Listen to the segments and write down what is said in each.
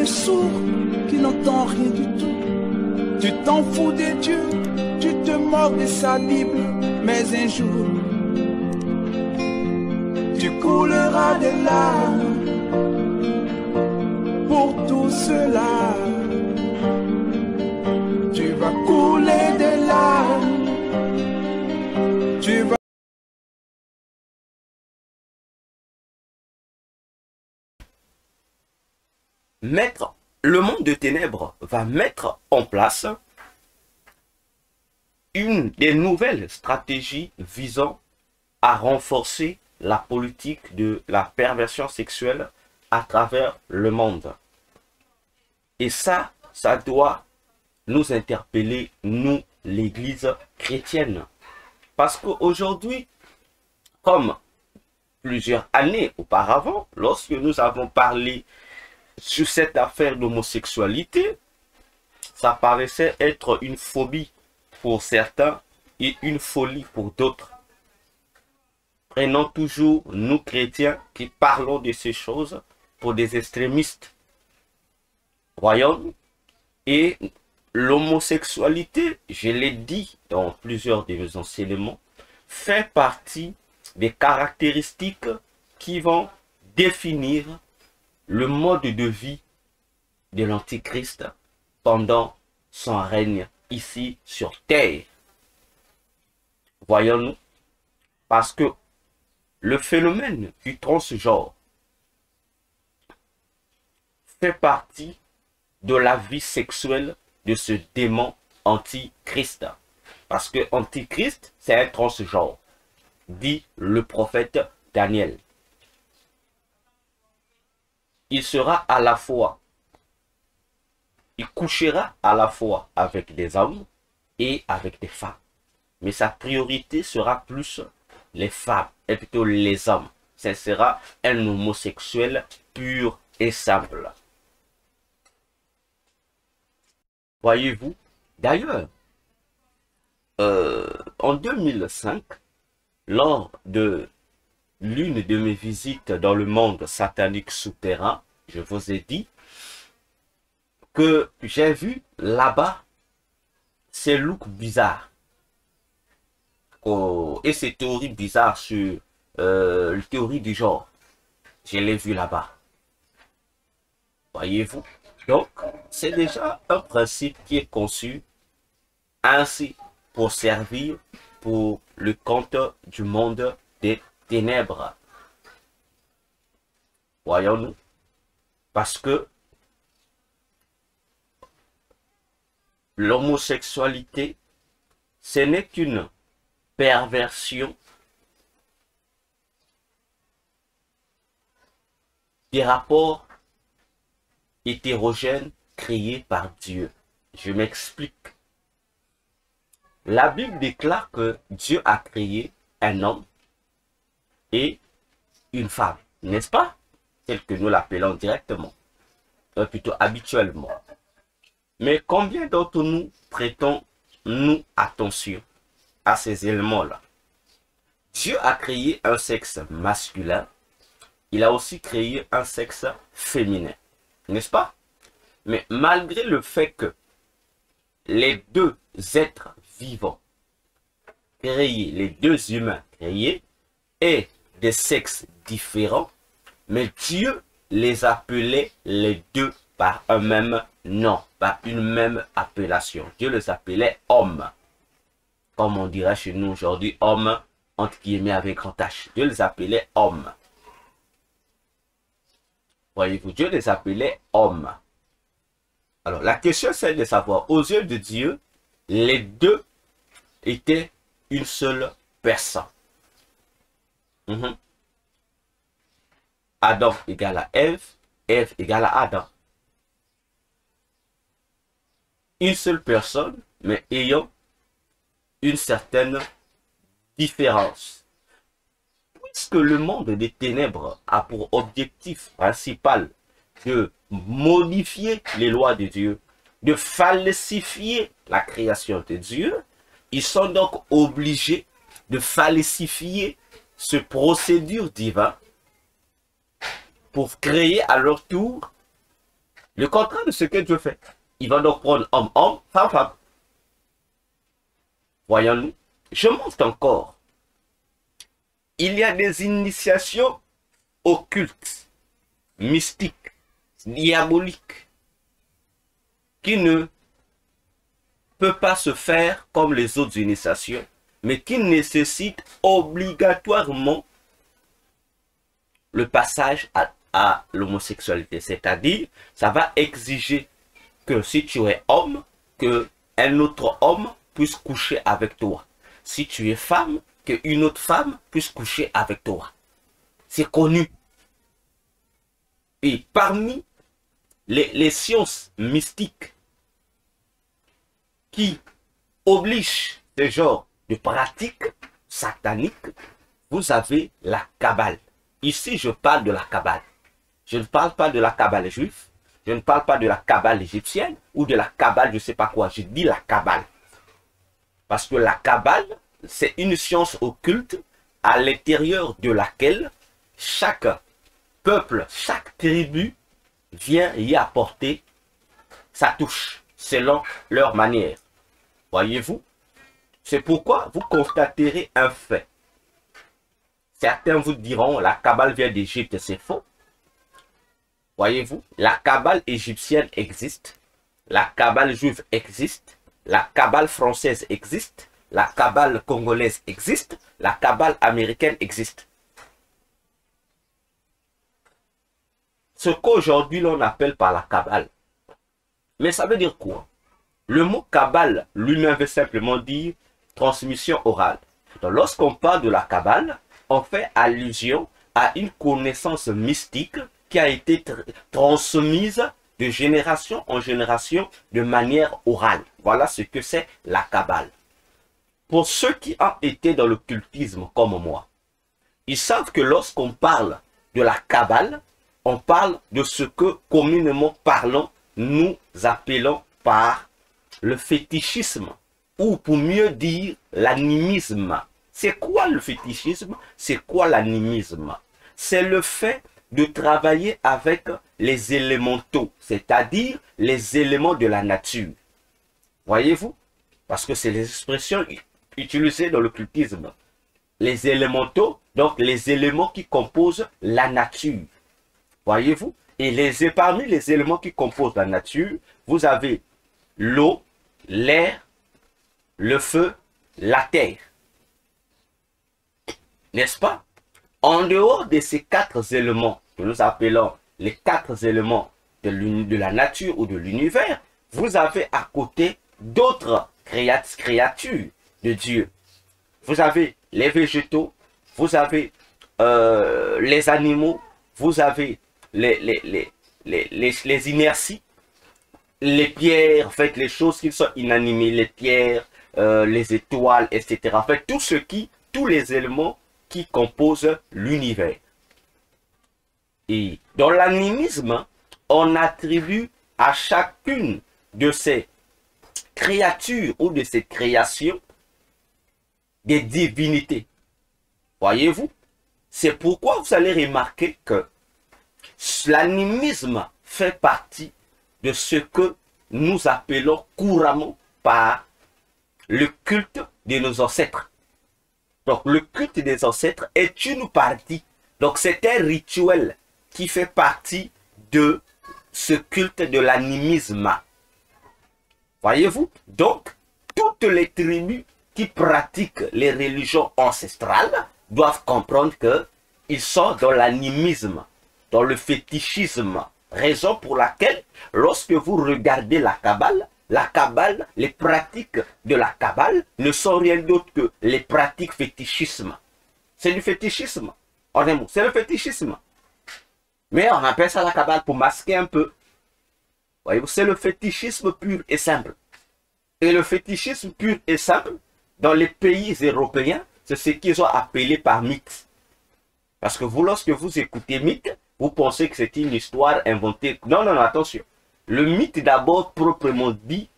le sourd qui n'entend rien du tout. Tu t'en fous de Dieu, tu te moques de sa Bible, mais un jour, tu couleras des larmes pour tout cela. Tu vas couler des larmes, tu vas... Le monde de ténèbres va mettre en place une des nouvelles stratégies visant à renforcer la politique de la perversion sexuelle à travers le monde. Et ça doit nous interpeller, nous, l'Église chrétienne. Parce qu'aujourd'hui, comme plusieurs années auparavant, lorsque nous avons parlé sur cette affaire d'homosexualité, ça paraissait être une phobie pour certains et une folie pour d'autres. Prenons toujours nous chrétiens qui parlons de ces choses pour des extrémistes. Voyons, et l'homosexualité, je l'ai dit dans plusieurs de mes enseignements, fait partie des caractéristiques qui vont définir le mode de vie de l'Antichrist pendant son règne ici sur terre. Voyons-nous, parce que le phénomène du transgenre fait partie de la vie sexuelle de ce démon antichrist. Parce que antichrist, c'est un transgenre, dit le prophète Daniel. Il sera à la fois, il couchera à la fois avec des hommes et avec des femmes. Mais sa priorité sera plus les femmes, et plutôt les hommes. Ce sera un homosexuel pur et simple. Voyez-vous, d'ailleurs, en 2005, lors de l'une de mes visites dans le monde satanique souterrain, je vous ai dit que j'ai vu là-bas ces looks bizarres et ces théories bizarres sur la théorie du genre. Je l'ai vu là-bas. Voyez-vous? Donc, c'est déjà un principe qui est conçu ainsi pour servir pour le compte du monde des ténèbres. Voyons-nous, parce que l'homosexualité, ce n'est qu'une perversion des rapports hétérogènes créés par Dieu. Je m'explique. La Bible déclare que Dieu a créé un homme et une femme, n'est-ce pas? Tel que nous l'appelons directement, plutôt habituellement. Mais combien d'entre nous prêtons-nous attention à ces éléments-là? Dieu a créé un sexe masculin, il a aussi créé un sexe féminin, n'est-ce pas? Mais malgré le fait que les deux êtres vivants créés, les deux humains créés, aient des sexes différents, mais Dieu les appelait les deux par un même nom, par une même appellation. Dieu les appelait hommes. Comme on dirait chez nous aujourd'hui, hommes, entre guillemets avec grand H. Dieu les appelait hommes. Voyez-vous, Dieu les appelait hommes. Alors, la question c'est de savoir, aux yeux de Dieu, les deux étaient une seule personne. Adam égale à Ève, Ève égale à Adam. Une seule personne, mais ayant une certaine différence. Puisque le monde des ténèbres a pour objectif principal de modifier les lois de Dieu, de falsifier la création de Dieu, ils sont donc obligés de falsifier ce procédure divin pour créer à leur tour Le contraire de ce que Dieu fait. Il va donc prendre homme, femme. Voyons-nous. Je montre encore. Il y a des initiations occultes, mystiques, diaboliques, qui ne peuvent pas se faire comme les autres initiations, mais qui nécessitent obligatoirement le passage à l'homosexualité. C'est-à-dire, ça va exiger que si tu es homme, qu'un autre homme puisse coucher avec toi. Si tu es femme, qu'une autre femme puisse coucher avec toi. C'est connu. Et parmi les sciences mystiques qui obligent ce genre de pratiques sataniques, vous avez la Kabbale. Ici, je parle de la Kabbale. Je ne parle pas de la Kabbale juive. Je ne parle pas de la Kabbale égyptienne ou de la Kabbale, je ne sais pas quoi. Je dis la Kabbale. Parce que la Kabbale, c'est une science occulte à l'intérieur de laquelle chaque peuple, chaque tribu vient y apporter sa touche selon leur manière. Voyez-vous? C'est pourquoi vous constaterez un fait. Certains vous diront la Kabbale vient d'Égypte, c'est faux. Voyez-vous? La Kabbale égyptienne existe, la Kabbale juive existe, la Kabbale française existe, la Kabbale congolaise existe, la Kabbale américaine existe. Ce qu'aujourd'hui l'on appelle par la Kabbale. Mais ça veut dire quoi? Le mot Kabbale lui-même veut simplement dire transmission orale. Donc lorsqu'on parle de la Kabbale, on fait allusion à une connaissance mystique qui a été transmise de génération en génération de manière orale. Voilà ce que c'est la Kabbale. Pour ceux qui ont été dans l'occultisme comme moi, ils savent que lorsqu'on parle de la Kabbale, on parle de ce que communément parlant, nous appelons par le fétichisme, ou pour mieux dire l'animisme. C'est quoi le fétichisme? C'est quoi l'animisme? C'est le fait de travailler avec les élémentaux, c'est-à-dire les éléments de la nature. Voyez-vous? Parce que c'est les expressions utilisées dans l'occultisme. Les élémentaux, donc les éléments qui composent la nature. Voyez-vous? Et parmi les éléments qui composent la nature, vous avez l'eau, l'air, le feu, la terre. N'est-ce pas? En dehors de ces quatre éléments, que nous appelons les quatre éléments de la nature ou de l'univers, vous avez à côté d'autres créatures de Dieu. Vous avez les végétaux, vous avez les animaux, vous avez les inerties, les pierres, en fait, les choses qui sont inanimées, les pierres, les étoiles, etc. En fait, tous les éléments qui composent l'univers. Et dans l'animisme, on attribue à chacune de ces créatures ou de ces créations des divinités. Voyez-vous? C'est pourquoi vous allez remarquer que l'animisme fait partie de ce que nous appelons couramment par le culte de nos ancêtres. Donc le culte des ancêtres est une partie. Donc c'est un rituel qui fait partie de ce culte de l'animisme. Voyez-vous? Donc toutes les tribus qui pratiquent les religions ancestrales doivent comprendre qu'ils sont dans l'animisme, dans le fétichisme. Raison pour laquelle, lorsque vous regardez la Kabbale, les pratiques de la Kabbale ne sont rien d'autre que les pratiques fétichisme. C'est du fétichisme. En un mot, c'est le fétichisme. Mais on appelle ça la Kabbale pour masquer un peu. Voyez-vous, c'est le fétichisme pur et simple. Et le fétichisme pur et simple, dans les pays européens, c'est ce qu'ils ont appelé par mythe. Parce que vous, lorsque vous écoutez mythe, vous pensez que c'est une histoire inventée. Non, non, non, attention. Le mythe d'abord proprement dit,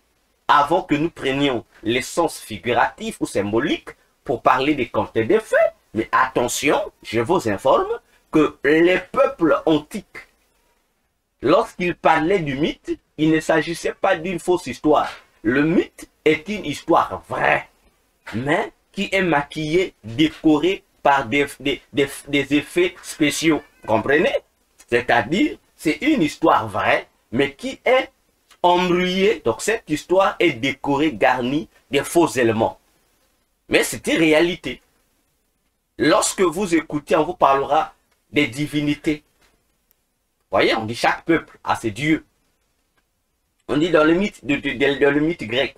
avant que nous prenions l'essence figurative ou symbolique pour parler des contes et des faits. Mais attention, je vous informe que les peuples antiques, lorsqu'il parlait du mythe, il ne s'agissait pas d'une fausse histoire. Le mythe est une histoire vraie, mais qui est maquillée, décorée par des effets spéciaux. Comprenez? C'est-à-dire, c'est une histoire vraie, mais qui est embrouillée. Donc cette histoire est décorée, garnie des faux éléments. Mais c'est une réalité. Lorsque vous écoutez, on vous parlera des divinités. Vous voyez, on dit chaque peuple a ses dieux. On dit dans le mythe, dans le mythe grec,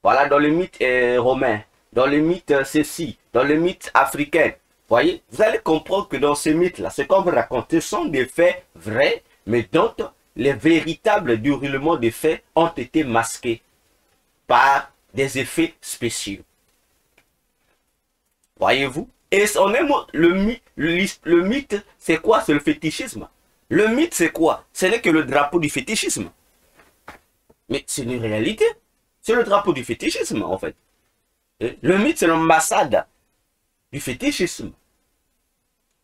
voilà, dans le mythe romain, dans le mythe ceci, dans le mythe africain. Vous voyez, vous allez comprendre que dans ces mythes-là, ce qu'on veut raconter sont des faits vrais, mais dont les véritables déroulements des faits ont été masqués par des effets spéciaux. Voyez-vous? Et on aime le mythe, c'est quoi? C'est le fétichisme. Le mythe, c'est quoi? Ce n'est que le drapeau du fétichisme. Mais c'est une réalité. C'est le drapeau du fétichisme, en fait. Le mythe, c'est l'ambassade du fétichisme.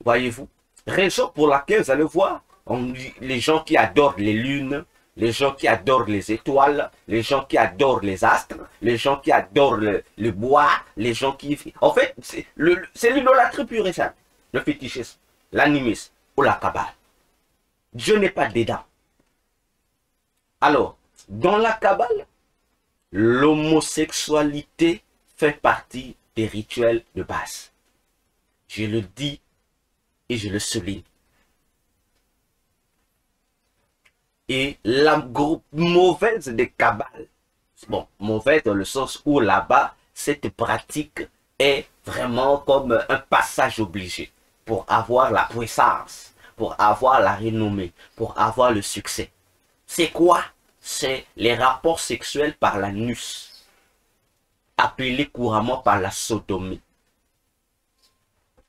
Voyez-vous? Raison pour laquelle vous allez voir les gens qui adorent les lunes, les gens qui adorent les étoiles, les gens qui adorent les astres, les gens qui adorent le bois, les gens qui... En fait, c'est l'idolâtrie pure et simple. Le fétichisme, l'animisme ou la kabbale. Dieu n'est pas dedans. Alors, dans la kabbale, l'homosexualité fait partie des rituels de base. Je le dis et je le souligne. Et la mauvaise des kabbales, bon, mauvaise dans le sens où là-bas, cette pratique est vraiment comme un passage obligé pour avoir la puissance, pour avoir la renommée, pour avoir le succès. C'est quoi? C'est les rapports sexuels par l'anus, appelés couramment par la sodomie.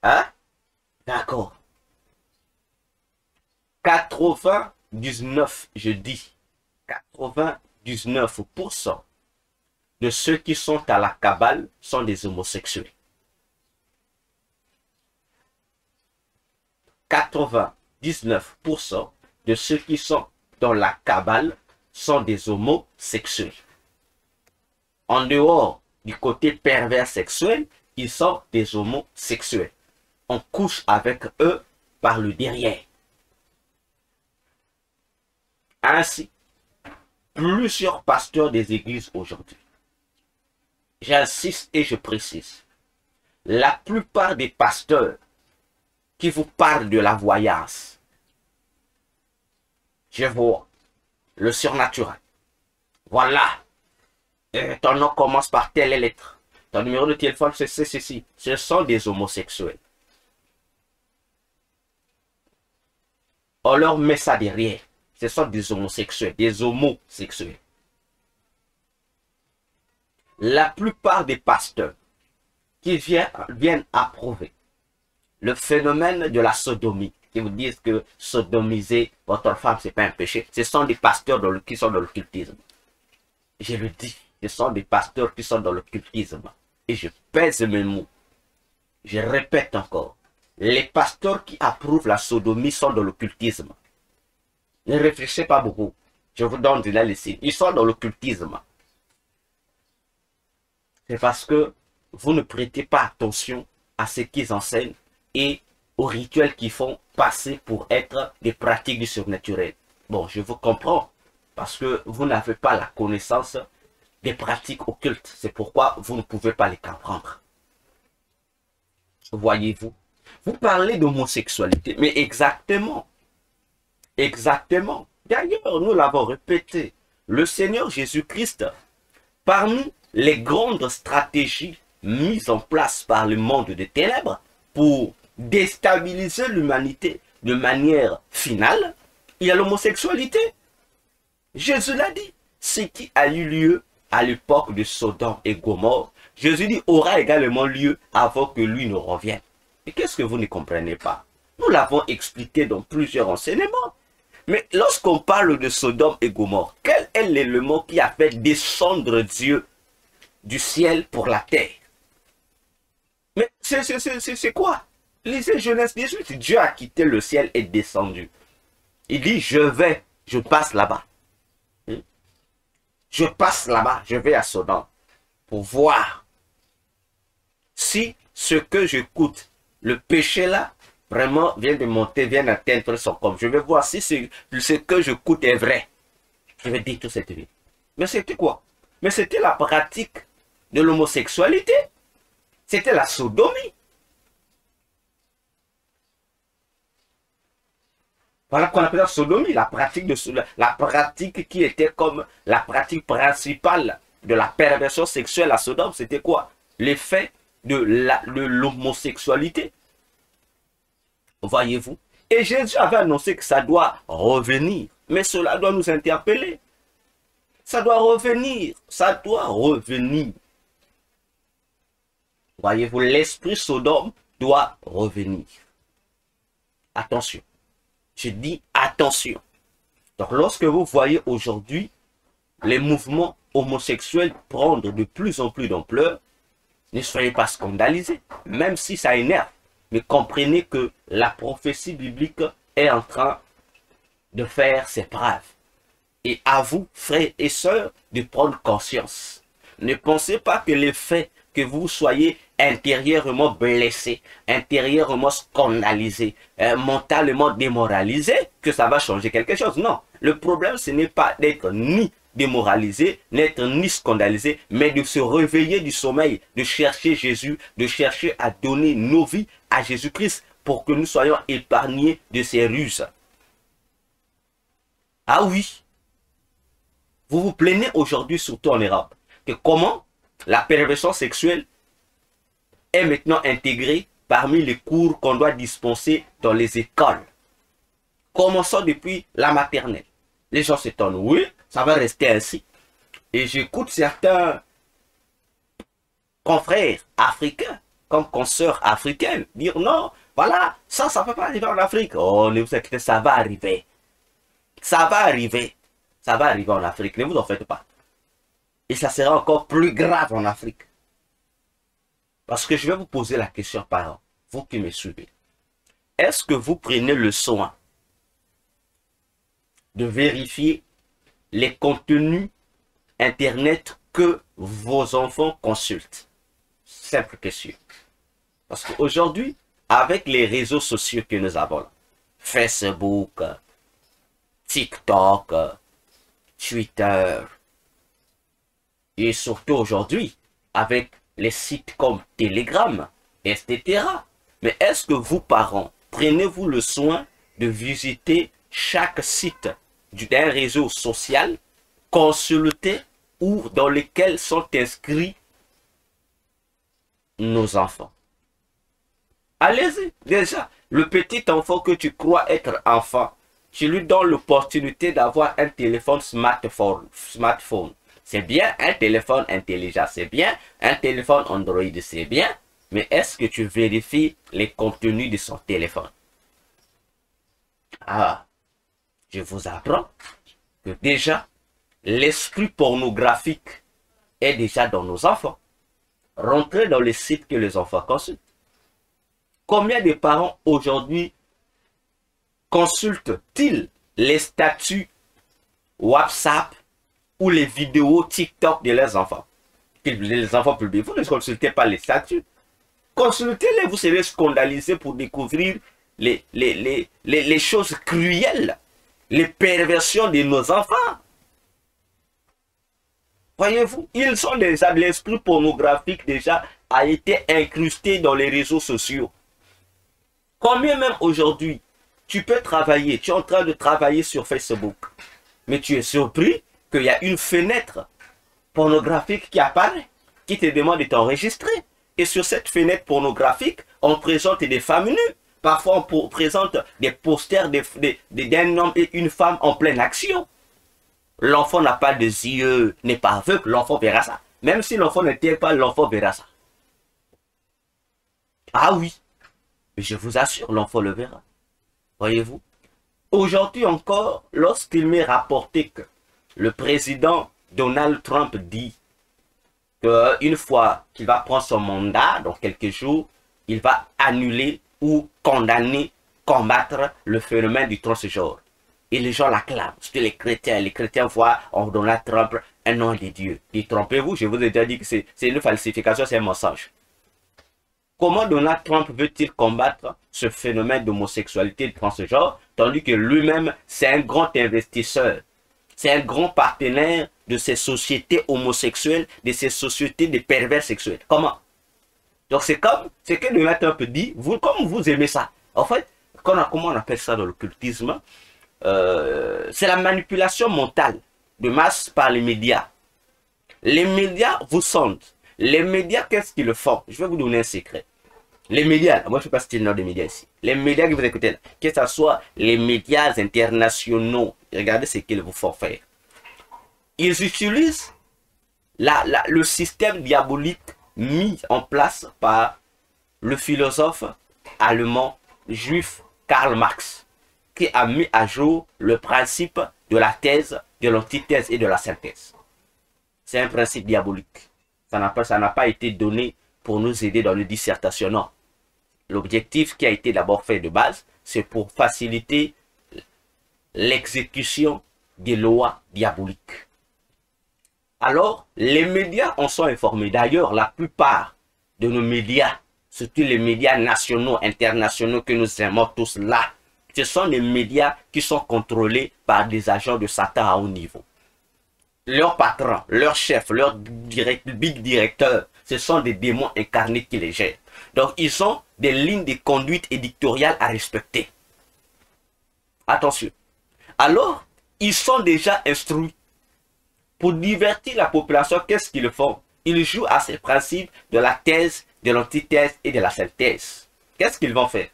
Hein? D'accord. 99, je dis, 99% de ceux qui sont à la kabbale sont des homosexuels. 99% de ceux qui sont dans la kabbale sont des homosexuels. En dehors du côté pervers sexuel, ils sont des homosexuels. On couche avec eux par le derrière. Ainsi, plusieurs pasteurs des églises aujourd'hui, j'insiste et je précise, la plupart des pasteurs qui vous parlent de la voyance, je vois le surnaturel. Voilà, ton nom commence par telle lettre, ton numéro de téléphone c'est ceci, ce sont des homosexuels. On leur met ça derrière. Ce sont des homosexuels, des homosexuels. La plupart des pasteurs qui viennent approuver le phénomène de la sodomie, qui vous disent que sodomiser votre femme, ce n'est pas un péché, ce sont des pasteurs qui sont dans l'occultisme. Je le dis, ce sont des pasteurs qui sont dans l'occultisme. Et je pèse mes mots. Je répète encore, les pasteurs qui approuvent la sodomie sont dans l'occultisme. Ne réfléchissez pas beaucoup. Je vous donne de la liste. Ils sont dans l'occultisme. C'est parce que vous ne prêtez pas attention à ce qu'ils enseignent et aux rituels qu'ils font passer pour être des pratiques du surnaturel. Bon, je vous comprends. Parce que vous n'avez pas la connaissance des pratiques occultes. C'est pourquoi vous ne pouvez pas les comprendre. Voyez-vous. Vous parlez d'homosexualité. Mais exactement. Exactement. D'ailleurs, nous l'avons répété. Le Seigneur Jésus-Christ, parmi les grandes stratégies mises en place par le monde des ténèbres pour déstabiliser l'humanité de manière finale, il y a l'homosexualité. Jésus l'a dit. Ce qui a eu lieu à l'époque de Sodome et Gomorrhe, Jésus dit aura également lieu avant que lui ne revienne. Et qu'est-ce que vous ne comprenez pas? Nous l'avons expliqué dans plusieurs enseignements. Mais lorsqu'on parle de Sodome et Gomorrhe, quel est l'élément qui a fait descendre Dieu du ciel pour la terre? Mais c'est quoi? Lisez Genèse 18. Dieu a quitté le ciel et descendu. Il dit, je vais je passe là-bas. Je passe là-bas, je vais à Sodome pour voir si ce que j'écoute, le péché là, vraiment vient de monter, vient d'atteindre son corps. Je vais voir si ce que j'écoute est vrai. Je vais détruire cette vie. Mais c'était quoi? Mais c'était la pratique de l'homosexualité. C'était la sodomie. Voilà qu'on appelle la sodomie, la pratique qui était comme la pratique principale de la perversion sexuelle à Sodome. C'était quoi? L'effet de l'homosexualité. Voyez-vous? Et Jésus avait annoncé que ça doit revenir. Mais cela doit nous interpeller. Ça doit revenir. Ça doit revenir. Voyez-vous, l'esprit Sodome doit revenir. Attention. Je dis attention. Donc lorsque vous voyez aujourd'hui les mouvements homosexuels prendre de plus en plus d'ampleur, ne soyez pas scandalisés, même si ça énerve. Mais comprenez que la prophétie biblique est en train de faire ses preuves. Et à vous, frères et sœurs, de prendre conscience. Ne pensez pas que le fait que vous soyez intérieurement blessé, intérieurement scandalisé, mentalement démoralisé, que ça va changer quelque chose. Non, le problème ce n'est pas d'être ni démoralisé, n'être ni scandalisé, mais de se réveiller du sommeil, de chercher Jésus, de chercher à donner nos vies à Jésus-Christ pour que nous soyons épargnés de ces ruses. Ah oui, vous vous plaignez aujourd'hui, surtout en Europe, que comment la perversion sexuelle est maintenant intégrée parmi les cours qu'on doit dispenser dans les écoles. Commençons depuis la maternelle. Les gens s'étonnent, oui, ça va rester ainsi. Et j'écoute certains confrères africains, comme consoeurs africaines, dire non, voilà, ça ne peut pas arriver en Afrique. Oh, ne vous inquiétez, ça va arriver. Ça va arriver. Ça va arriver en Afrique, ne vous en faites pas. Et ça sera encore plus grave en Afrique. Parce que je vais vous poser la question, parents, vous qui me suivez. Est-ce que vous prenez le soin de vérifier les contenus Internet que vos enfants consultent? Simple question. Parce qu'aujourd'hui, avec les réseaux sociaux que nous avons, là, Facebook, TikTok, Twitter, et surtout aujourd'hui, avec les sites comme Telegram, etc. Mais est-ce que vous, parents, prenez-vous le soin de visiter chaque site d'un réseau social, consulter ou dans lequel sont inscrits nos enfants? Allez-y, déjà, le petit enfant que tu crois être enfant, tu lui donnes l'opportunité d'avoir un téléphone smartphone. C'est bien un téléphone intelligent, c'est bien un téléphone Android, c'est bien. Mais est-ce que tu vérifies les contenus de son téléphone? Ah, je vous apprends que déjà, l'esprit pornographique est déjà dans nos enfants. Rentrez dans les sites que les enfants consultent. Combien de parents aujourd'hui consultent-ils les statuts WhatsApp ou les vidéos TikTok de leurs enfants? Les enfants publics, vous ne consultez pas les statuts. Consultez-les, vous serez scandalisés pour découvrir les choses cruelles, les perversions de nos enfants. Voyez-vous, ils sont déjà, l'esprit pornographique déjà a été incrusté dans les réseaux sociaux. Combien même aujourd'hui, tu peux travailler, tu es en train de travailler sur Facebook, mais tu es surpris qu'il y a une fenêtre pornographique qui apparaît, qui te demande de t'enregistrer. Et sur cette fenêtre pornographique, on présente des femmes nues. Parfois, on présente des posters d'un homme et une femme en pleine action. L'enfant n'a pas de yeux, n'est pas aveugle, l'enfant verra ça. Même si l'enfant n'était pas, l'enfant verra ça. Ah oui, mais je vous assure, l'enfant le verra. Voyez-vous? Aujourd'hui encore, lorsqu'il m'est rapporté que le président Donald Trump dit qu'une fois qu'il va prendre son mandat, dans quelques jours, il va annuler ou condamner, combattre le phénomène du transgenre. Et les gens l'acclament. Surtout les chrétiens voient en Donald Trump un nom de Dieu. Détrompez-vous, je vous ai déjà dit que c'est une falsification, c'est un mensonge. Comment Donald Trump veut-il combattre ce phénomène d'homosexualité de transgenre, tandis que lui-même, c'est un grand investisseur, c'est un grand partenaire de ces sociétés homosexuelles, de ces sociétés de pervers sexuels. Comment? Donc c'est comme ce que Donald Trump dit, vous, comme vous aimez ça. En fait, comment on appelle ça dans l'occultisme? C'est la manipulation mentale de masse par les médias. Les médias vous sondent. Les médias, qu'est-ce qu'ils font? Je vais vous donner un secret. Les médias, moi je ne sais pas si c'est le nom des médias ici. Les médias que vous écoutez là, que ce soit les médias internationaux, regardez ce qu'ils vous font faire. Ils utilisent le système diabolique mis en place par le philosophe allemand juif Karl Marx, qui a mis à jour le principe de la thèse, de l'antithèse et de la synthèse. C'est un principe diabolique. Ça n'a pas été donné pour nous aider dans les dissertations, non. L'objectif qui a été d'abord fait de base, c'est pour faciliter l'exécution des lois diaboliques. Alors, les médias en sont informés. D'ailleurs, la plupart de nos médias, surtout les médias nationaux, internationaux que nous aimons tous là, ce sont des médias qui sont contrôlés par des agents de Satan à haut niveau. Leur patron, leur chef, leur big directeur, ce sont des démons incarnés qui les gèrent. Donc, ils ont des lignes de conduite éditoriales à respecter. Attention. Alors, ils sont déjà instruits. Pour divertir la population, qu'est-ce qu'ils font? Ils jouent à ces principes de la thèse, de l'antithèse et de la synthèse. Qu'est-ce qu'ils vont faire?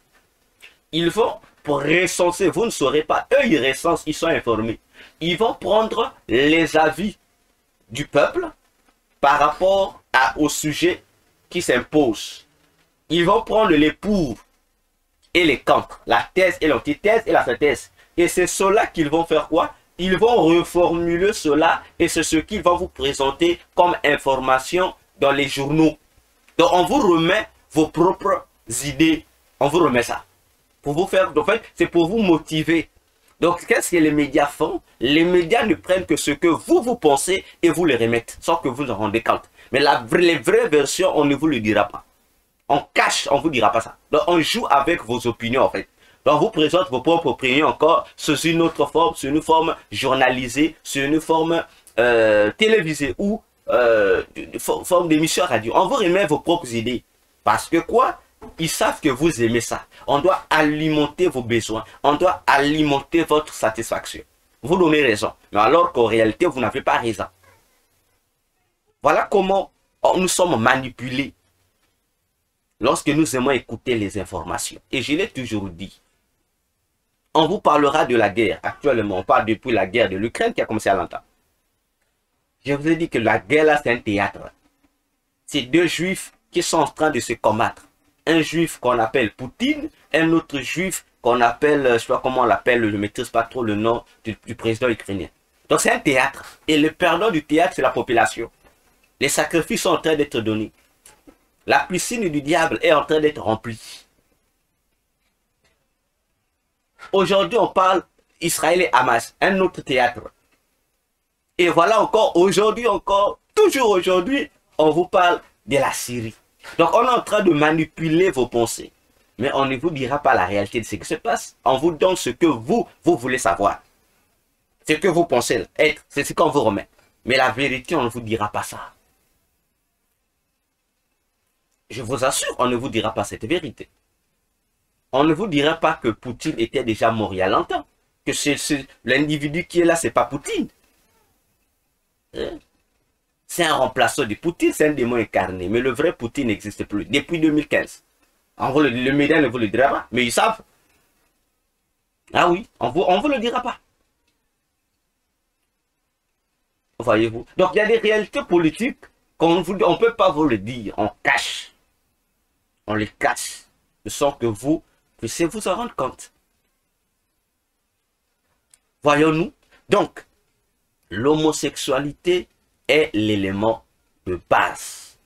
Ils vont, pour recenser, vous ne saurez pas, eux ils recensent, ils sont informés. Ils vont prendre les avis du peuple par rapport au sujet qui s'impose. Ils vont prendre les pour et les contre, la thèse et l'antithèse et la synthèse. Et c'est cela qu'ils vont faire quoi? Ils vont reformuler cela et c'est ce qu'ils vont vous présenter comme information dans les journaux. Donc on vous remet vos propres idées. On vous remet ça. Pour vous faire, en fait, c'est pour vous motiver. Donc qu'est-ce que les médias font? Les médias ne prennent que ce que vous pensez et vous les remettent sans que vous en rendez compte. Mais les vraies versions, on ne vous le dira pas. On cache, on ne vous dira pas ça. Donc on joue avec vos opinions en fait. Donc, on vous présente vos propres opinions encore sous une autre forme, sous une forme journalisée, sous une forme télévisée ou forme d'émission radio. On vous remet vos propres idées. Parce que quoi? Ils savent que vous aimez ça. On doit alimenter vos besoins. On doit alimenter votre satisfaction. Vous donnez raison. Mais alors qu'en réalité, vous n'avez pas raison. Voilà comment nous sommes manipulés lorsque nous aimons écouter les informations. Et je l'ai toujours dit. On vous parlera de la guerre. Actuellement, on parle depuis la guerre de l'Ukraine qui a commencé à longtemps. Je vous ai dit que la guerre là, c'est un théâtre. C'est deux juifs qui sont en train de se combattre. Un juif qu'on appelle Poutine, un autre juif qu'on appelle, je ne sais pas comment on l'appelle, je ne maîtrise pas trop le nom du président ukrainien. Donc c'est un théâtre. Et le perdant du théâtre, c'est la population. Les sacrifices sont en train d'être donnés. La piscine du diable est en train d'être remplie. Aujourd'hui, on parle Israël et Hamas, un autre théâtre. Et voilà encore, aujourd'hui encore, toujours aujourd'hui, on vous parle de la Syrie. Donc, on est en train de manipuler vos pensées. Mais on ne vous dira pas la réalité de ce qui se passe. On vous donne ce que vous voulez savoir. Ce que vous pensez être, c'est ce qu'on vous remet. Mais la vérité, on ne vous dira pas ça. Je vous assure, on ne vous dira pas cette vérité. On ne vous dira pas que Poutine était déjà mort il y a longtemps. Que l'individu qui est là, c'est pas Poutine. C'est un remplaçant de Poutine, c'est un démon incarné. Mais le vrai Poutine n'existe plus. Depuis 2015. Le média ne vous le dira pas, mais ils savent. Ah oui, on vous le dira pas. Voyez-vous. Donc il y a des réalités politiques qu'on ne peut pas vous le dire. On cache. On les cache. De sorte que vous puissiez vous en rendre compte. Voyons-nous. Donc, l'homosexualité est l'élément de base.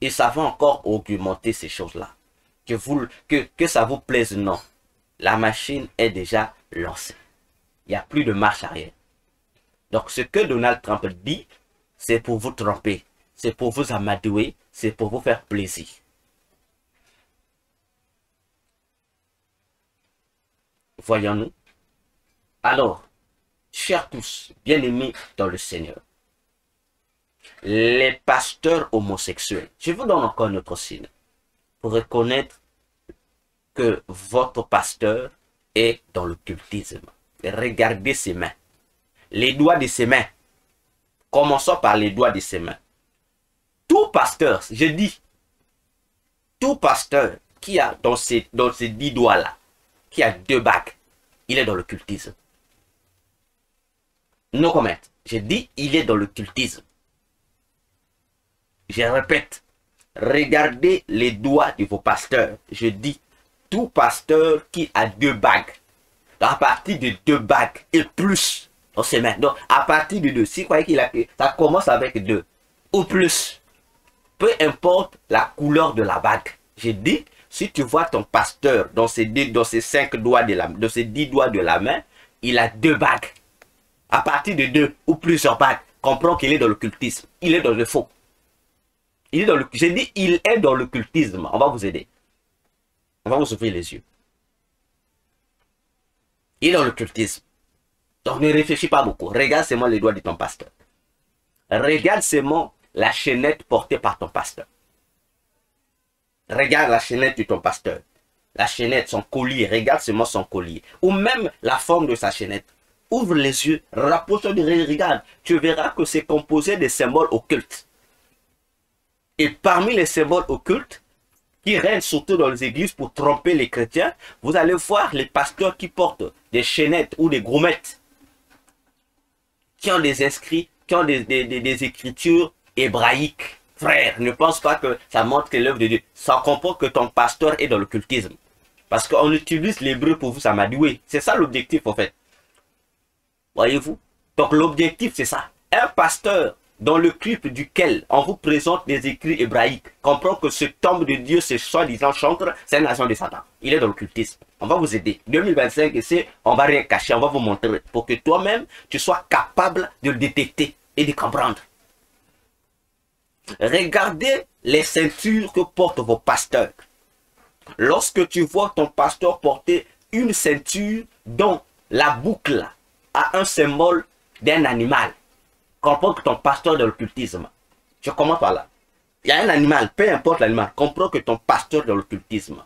Et ça va encore augmenter ces choses-là. Que ça vous plaise, non. La machine est déjà lancée. il n'y a plus de marche arrière. Donc ce que Donald Trump dit, c'est pour vous tromper, c'est pour vous amadouer, c'est pour vous faire plaisir. Voyons-nous. Alors, chers tous, bien-aimés dans le Seigneur, les pasteurs homosexuels, je vous donne encore notre signe pour reconnaître que votre pasteur est dans l'occultisme. Regardez ses mains, les doigts de ses mains. Commençons par les doigts de ses mains. Tout pasteur, je dis, tout pasteur qui a dans ses 10 doigts-là, qui a 2 bagues, il est dans l'occultisme. No comment. Je dis, il est dans l'occultisme. Je répète, regardez les doigts de vos pasteurs. Je dis, tout pasteur qui a 2 bagues, à partir de 2 bagues et plus dans ses mains. Donc, à partir de 2, si vous croyez qu'il a, ça commence avec 2 ou plus, peu importe la couleur de la bague. Je dis, si tu vois ton pasteur dans ses 5 doigts de la, dans ses 10 doigts de la main, il a 2 bagues. À partir de 2 ou plusieurs bagues, comprends qu'il est dans l'occultisme. Il est dans le faux. Il est dans le, j'ai dit, il est dans l'occultisme. On va vous aider. On va vous ouvrir les yeux. Il est dans l'occultisme. Donc ne réfléchis pas beaucoup. Regarde seulement les doigts de ton pasteur. Regarde seulement la chaînette portée par ton pasteur. Regarde la chaînette de ton pasteur. La chaînette, son collier. Regarde seulement son collier. Ou même la forme de sa chaînette. Ouvre les yeux. Rapproche-toi de regarde. Tu verras que c'est composé de symboles occultes. Et parmi les symboles occultes, qui règnent surtout dans les églises pour tromper les chrétiens, vous allez voir les pasteurs qui portent des chaînettes ou des grommettes, qui ont des inscrits, qui ont des écritures hébraïques. Frère, ne pense pas que ça montre que l'œuvre de Dieu. Ça comporte que ton pasteur est dans l'occultisme. Parce qu'on utilise l'hébreu pour vous amadouer. C'est ça l'objectif en fait. Voyez-vous? Donc l'objectif c'est ça. Un pasteur dans le culte duquel on vous présente des écrits hébraïques comprend que ce temple de Dieu, ce soi-disant chantre, c'est un agent de Satan. Il est dans l'occultisme. On va vous aider. 2025, on va rien cacher, on va vous montrer pour que toi-même, tu sois capable de le détecter et de comprendre. Regardez les ceintures que portent vos pasteurs. Lorsque tu vois ton pasteur porter une ceinture dont la boucle a un symbole d'un animal, comprends que ton pasteur est dans l'occultisme. Je commence par là. Il y a un animal, peu importe l'animal, comprends que ton pasteur est dans l'occultisme.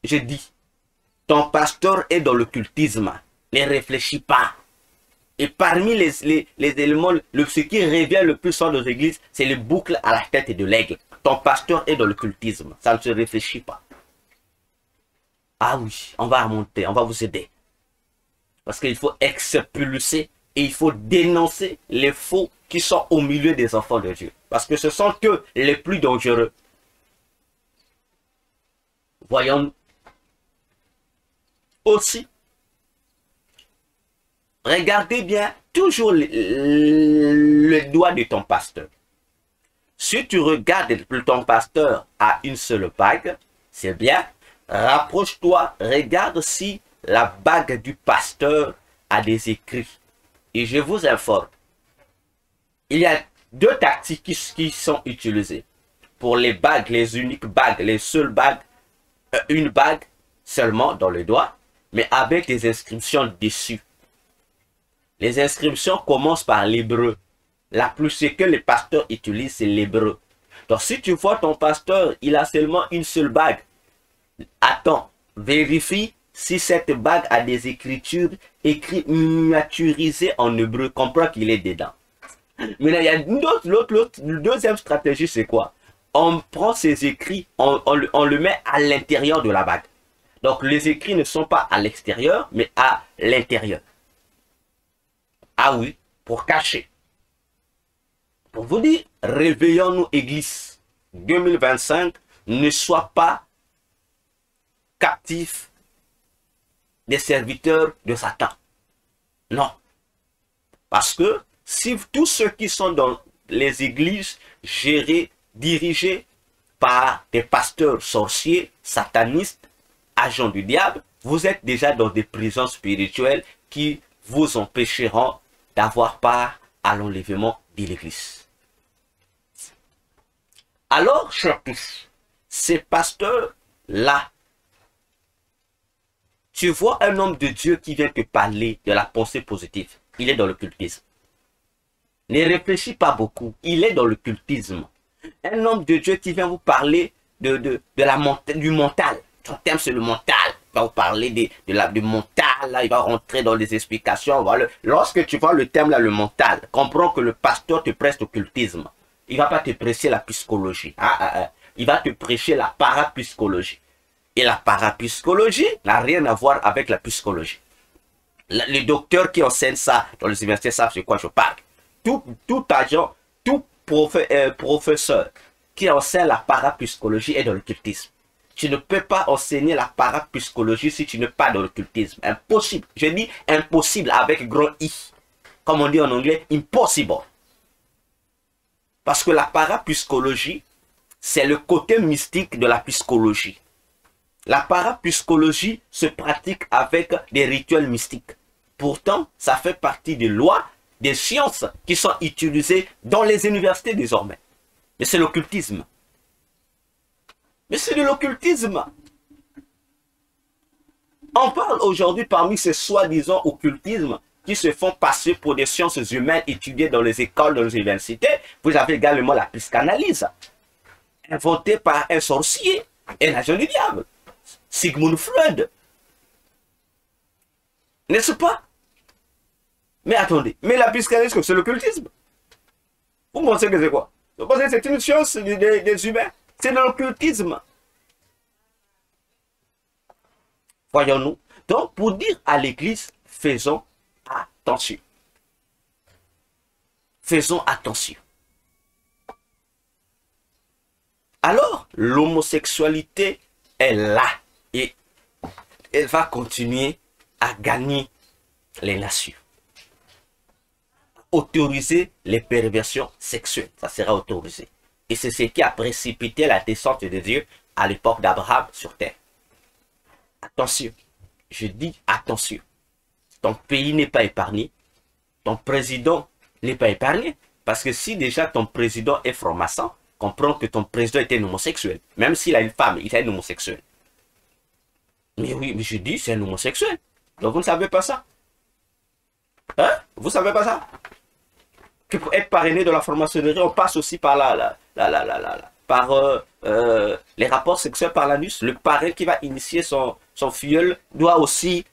Je dis, ton pasteur est dans l'occultisme. Ne réfléchis pas. Et parmi les éléments, ce qui revient le plus dans nos églises, c'est les boucles à la tête de l'aigle. Ton pasteur est dans l'occultisme. Ça ne se réfléchit pas. Ah oui, on va remonter, on va vous aider. Parce qu'il faut expulser et il faut dénoncer les faux qui sont au milieu des enfants de Dieu. Parce que ce sont eux les plus dangereux. Voyons aussi. Regardez bien toujours le doigt de ton pasteur. Si tu regardes ton pasteur à une seule bague, c'est bien. Rapproche-toi, regarde si la bague du pasteur a des écrits. Et je vous informe, il y a 2 tactiques qui sont utilisées. Pour les bagues, les uniques bagues, les seules bagues, une bague seulement dans le doigt, mais avec des inscriptions dessus. Les inscriptions commencent par l'hébreu. La plus ce que les pasteurs utilisent, c'est l'hébreu. Donc si tu vois ton pasteur, il a seulement une seule bague. Attends, vérifie si cette bague a des écritures écrites miniaturisées en hébreu. Comprends qu'il est dedans. Mais il y a une deuxième stratégie, c'est quoi? On prend ces écrits, on le met à l'intérieur de la bague. Donc les écrits ne sont pas à l'extérieur, mais à l'intérieur. Ah oui, pour cacher. Pour vous dire, réveillons-nous Église. 2025, ne sois pas captif des serviteurs de Satan. Non. Parce que si tous ceux qui sont dans les églises gérées, dirigées par des pasteurs sorciers, satanistes, agents du diable, vous êtes déjà dans des prisons spirituelles qui vous empêcheront d'avoir part à l'enlèvement de l'Église. Alors, chers tous, ces pasteurs-là, tu vois un homme de Dieu qui vient te parler de la pensée positive. Il est dans l'occultisme. Ne réfléchis pas beaucoup. Il est dans l'occultisme. Un homme de Dieu qui vient vous parler du mental. Ton thème, c'est le mental. Il va vous parler du mental. Là, il va rentrer dans les explications. Voilà. Lorsque tu vois le thème, là, le mental, comprends que le pasteur te prête l'occultisme. Il ne va pas te prêcher la psychologie. Il va te prêcher la parapsychologie. Et la parapsychologie n'a rien à voir avec la psychologie. Les docteurs qui enseignent ça dans les universités savent de quoi je parle. Tout agent, tout professeur qui enseigne la parapsychologie est dans l'occultisme. Tu ne peux pas enseigner la parapsychologie si tu n'es pas dans l'occultisme. Impossible. Je dis impossible avec grand I. Comme on dit en anglais, impossible. Parce que la parapsychologie, c'est le côté mystique de la psychologie. La parapsychologie se pratique avec des rituels mystiques. Pourtant, ça fait partie des lois, des sciences qui sont utilisées dans les universités désormais. Mais c'est l'occultisme. Mais c'est de l'occultisme. On parle aujourd'hui parmi ces soi-disant occultismes qui se font passer pour des sciences humaines étudiées dans les écoles, dans les universités. Vous avez également la psychanalyse, inventée par un sorcier, un agent du diable. Sigmund Freud. N'est-ce pas? Mais attendez, mais la psychanalyse, c'est l'occultisme. Vous pensez que c'est quoi? Vous pensez que c'est une science des humains? C'est de l'occultisme. Voyons-nous. Donc, pour dire à l'Église, faisons attention. Faisons attention. Alors, l'homosexualité est là. Et elle va continuer à gagner les nations. Autoriser les perversions sexuelles. Ça sera autorisé. Et c'est ce qui a précipité la descente de Dieu à l'époque d'Abraham sur terre. Attention. Je dis attention. Ton pays n'est pas épargné. Ton président n'est pas épargné. Parce que si déjà ton président est franc-maçon, comprends que ton président était un homosexuel. Même s'il a une femme, il est un homosexuel. Mais oui, mais je dis, c'est un homosexuel. Donc vous ne savez pas ça? Hein? Vous ne savez pas ça? Que pour être parrainé de la franc-maçonnerie, on passe aussi par les rapports sexuels par l'anus. Le parrain qui va initier son filleul doit aussi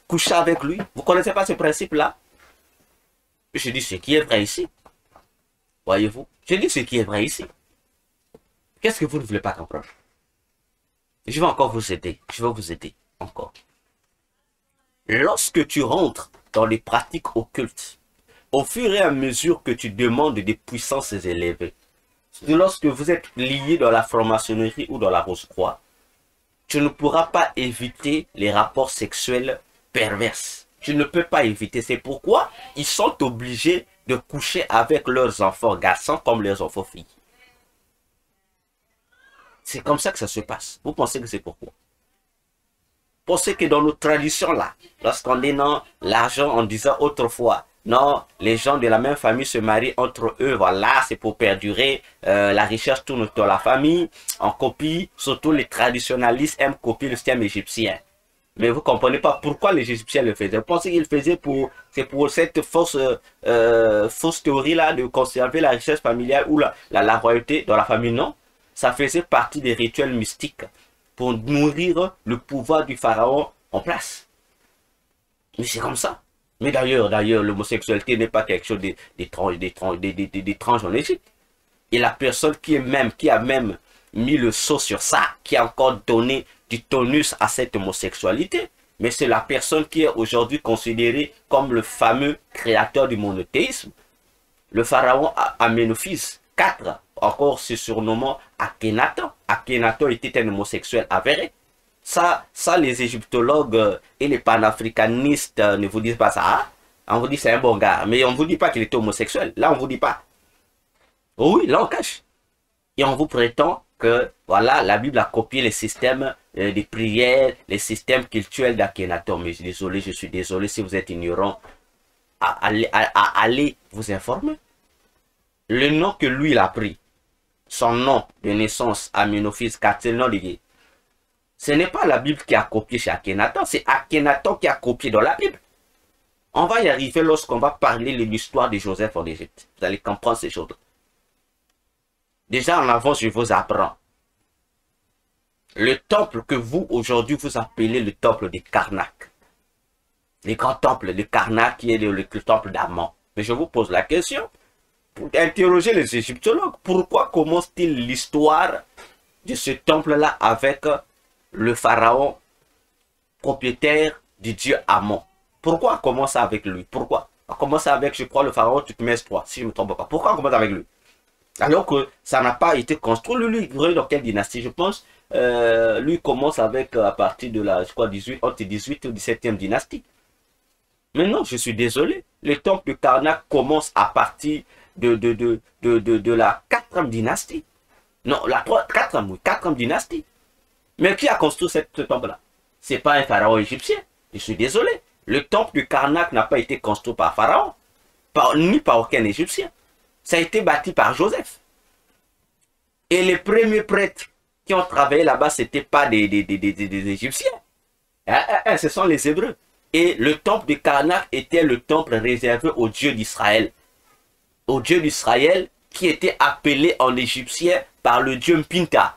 coucher avec lui. Vous ne connaissez pas ce principe-là? Je dis ce qui est vrai ici. Voyez-vous? Je dis ce qui est vrai ici. Qu'est-ce que vous ne voulez pas comprendre? Je vais encore vous aider. Je vais vous aider encore. Lorsque tu rentres dans les pratiques occultes, au fur et à mesure que tu demandes des puissances élevées, lorsque vous êtes lié dans la franc-maçonnerie ou dans la Rose-Croix, tu ne pourras pas éviter les rapports sexuels pervers. Tu ne peux pas éviter. C'est pourquoi ils sont obligés de coucher avec leurs enfants garçons comme leurs enfants filles. C'est comme ça que ça se passe. Vous pensez que c'est pourquoi? Pensez que dans nos traditions là, lorsqu'on est dans l'argent, on disait autrefois, non, les gens de la même famille se marient entre eux, voilà, c'est pour perdurer, la richesse tourne dans la famille, on copie, surtout les traditionalistes aiment copier le système égyptien. Mais vous ne comprenez pas pourquoi les Égyptiens le faisaient. Vous pensez qu'ils le faisaient c'est pour cette fausse théorie là de conserver la richesse familiale ou la royauté dans la famille, non. Ça faisait partie des rituels mystiques pour nourrir le pouvoir du pharaon en place. Mais c'est comme ça. Mais d'ailleurs, l'homosexualité n'est pas quelque chose d'étrange en Égypte. Et la personne qui a même mis le sceau sur ça, qui a encore donné du tonus à cette homosexualité, mais c'est la personne qui est aujourd'hui considérée comme le fameux créateur du monothéisme, le pharaon Aménophis IV, encore se surnommant Akhenaton. Akhenaton était un homosexuel avéré. Ça, les égyptologues et les panafricanistes ne vous disent pas ça. Hein? On vous dit c'est un bon gars, mais on ne vous dit pas qu'il était homosexuel. Là, on ne vous dit pas. Oui, là, on cache. Et on vous prétend que, voilà, la Bible a copié les systèmes des prières, les systèmes cultuels d'Akhenaton. Mais je suis désolé si vous êtes ignorant, allez vous informer. Le nom que lui il a pris, son nom de naissance, Amenophis IV, c'est le nom de Dieu. Ce n'est pas la Bible qui a copié chez Akhenaton, c'est Akhenaton qui a copié dans la Bible. On va y arriver lorsqu'on va parler de l'histoire de Joseph en Égypte. Vous allez comprendre ces choses-là. Déjà en avance, je vous apprends. Le temple que vous, aujourd'hui, vous appelez le temple de Karnak. Le grand temple de Karnak qui est le temple d'Amon. Mais je vous pose la question, pour interroger les égyptologues, pourquoi commence-t-il l'histoire de ce temple-là avec le pharaon propriétaire du dieu Amon? Pourquoi on commence avec lui? Pourquoi? On commence avec, je crois, le pharaon Toutmès III, si je ne me trompe pas. Pourquoi on commence avec lui? Alors que ça n'a pas été construit. Lui, dans quelle dynastie? Je pense, lui commence avec, à partir de la, je crois, entre 18 et 17e dynastie. Mais non, je suis désolé. Le temple de Karnak commence à partir de la 4e dynastie. Non, la 4e dynastie. Mais qui a construit ce temple-là? Ce n'est pas un pharaon égyptien. Je suis désolé. Le temple de Karnak n'a pas été construit par pharaon, ni par aucun égyptien. Ça a été bâti par Joseph. Et les premiers prêtres qui ont travaillé là-bas, ce n'étaient pas des Égyptiens. Ce sont les Hébreux. Et le temple de Karnak était le temple réservé au Dieu d'Israël. Au Dieu d'Israël qui était appelé en égyptien par le Dieu Mpinta.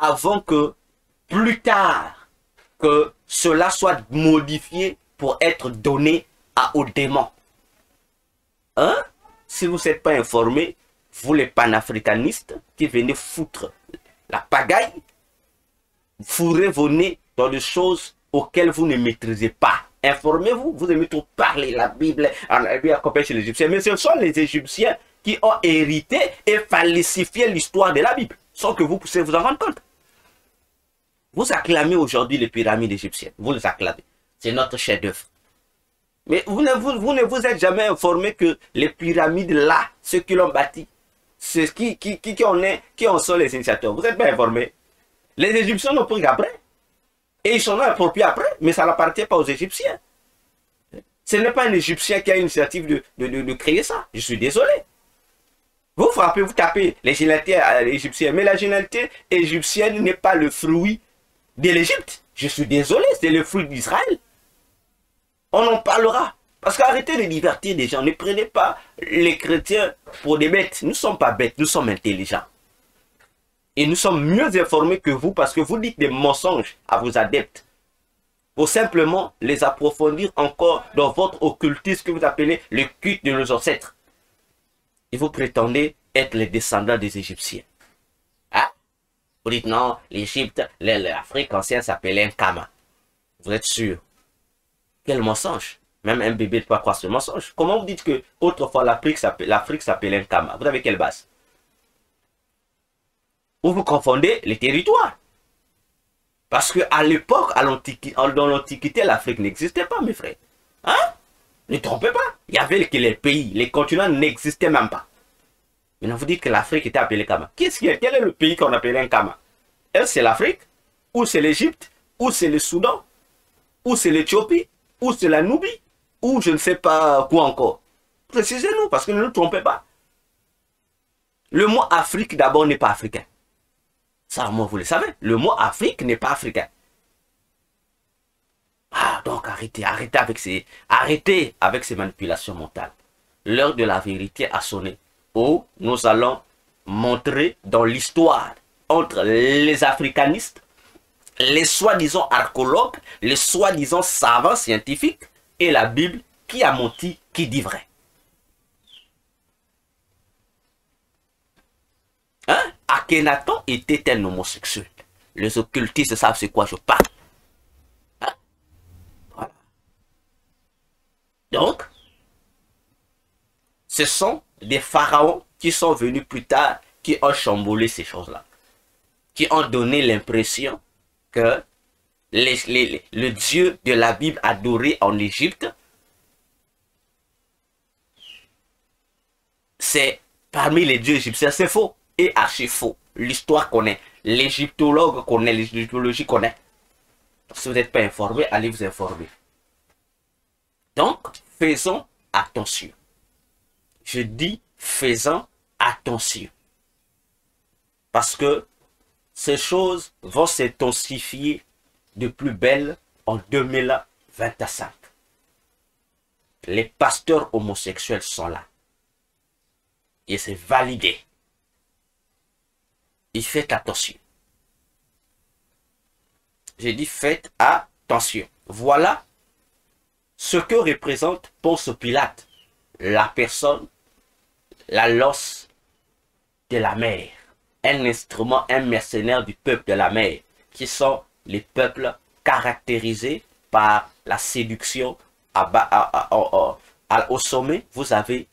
Avant que, plus tard, que cela soit modifié pour être donné aux démons. Hein? Si vous n'êtes pas informés, vous les panafricanistes qui venez foutre la pagaille, fourrez vos nez dans des choses auxquelles vous ne maîtrisez pas. Informez-vous, vous aimez trop parler la Bible, accompagné chez les Égyptiens, mais ce sont les Égyptiens qui ont hérité et falsifié l'histoire de la Bible, sans que vous puissiez vous en rendre compte. Vous acclamez aujourd'hui les pyramides égyptiennes, vous les acclamez, c'est notre chef-d'œuvre. Mais vous ne vous êtes jamais informé que les pyramides là, ceux qui l'ont bâti, ceux qui en sont les initiateurs, vous n'êtes pas informés. Les Égyptiens n'ont pris qu'après. Et ils sont appropriés après, mais ça n'appartient pas aux Égyptiens. Ce n'est pas un Égyptien qui a l'initiative de créer ça. Je suis désolé. Vous frappez, vous tapez les généalogies égyptiennes, mais la généalogie égyptienne n'est pas le fruit de l'Égypte. Je suis désolé, c'est le fruit d'Israël. On en parlera. Parce qu'arrêtez de divertir les gens. Ne prenez pas les chrétiens pour des bêtes. Nous ne sommes pas bêtes, nous sommes intelligents. Et nous sommes mieux informés que vous parce que vous dites des mensonges à vos adeptes. Pour simplement les approfondir encore dans votre occultisme que vous appelez le culte de nos ancêtres. Et vous prétendez être les descendants des Égyptiens. Hein? Vous dites non, l'Égypte, l'Afrique ancienne s'appelait un Kama. Vous êtes sûr? Quel mensonge! Même un bébé ne peut pas croire ce mensonge. Comment vous dites que autrefois l'Afrique s'appelait un Kama? Vous avez quelle base? Ou vous confondez les territoires. Parce qu'à l'époque, dans l'Antiquité, l'Afrique n'existait pas, mes frères. Hein? Ne trompez pas. Il y avait que les pays, les continents n'existaient même pas. Maintenant, vous dites que l'Afrique était appelée Kama. Quel est le pays qu'on appelait un Kama? Est-ce c'est l'Afrique? Ou c'est l'Égypte? Ou c'est le Soudan? Ou c'est l'Éthiopie? Ou c'est la Nubie? Ou je ne sais pas quoi encore? Précisez-nous, parce que ne nous trompez pas. Le mot Afrique, d'abord, n'est pas africain. Ça, moi, vous le savez. Le mot Afrique n'est pas africain. Ah, donc arrêtez avec ces manipulations mentales. L'heure de la vérité a sonné. Oh, nous allons montrer dans l'histoire entre les africanistes, les soi-disant archéologues, les soi-disant savants scientifiques et la Bible, qui a menti, qui dit vrai. Hein? Akhenaton était un homosexuel. Les occultistes savent c'est quoi je parle. Hein? Voilà. Donc, ce sont des pharaons qui sont venus plus tard, qui ont chamboulé ces choses-là. Qui ont donné l'impression que le Dieu de la Bible adoré en Égypte, c'est parmi les dieux égyptiens, c'est faux et archi faux. L'histoire connaît. L'égyptologue connaît, l'égyptologie connaît. Si vous n'êtes pas informé, allez vous informer. Donc, faisons attention. Je dis faisons attention. Parce que ces choses vont s'intensifier de plus belle en 2025. Les pasteurs homosexuels sont là. Et c'est validé. Et faites attention. J'ai dit faites attention. Voilà ce que représente Ponce Pilate, la personne, la losse de la mer, un instrument, un mercenaire du peuple de la mer, qui sont les peuples caractérisés par la séduction. Au sommet, vous avez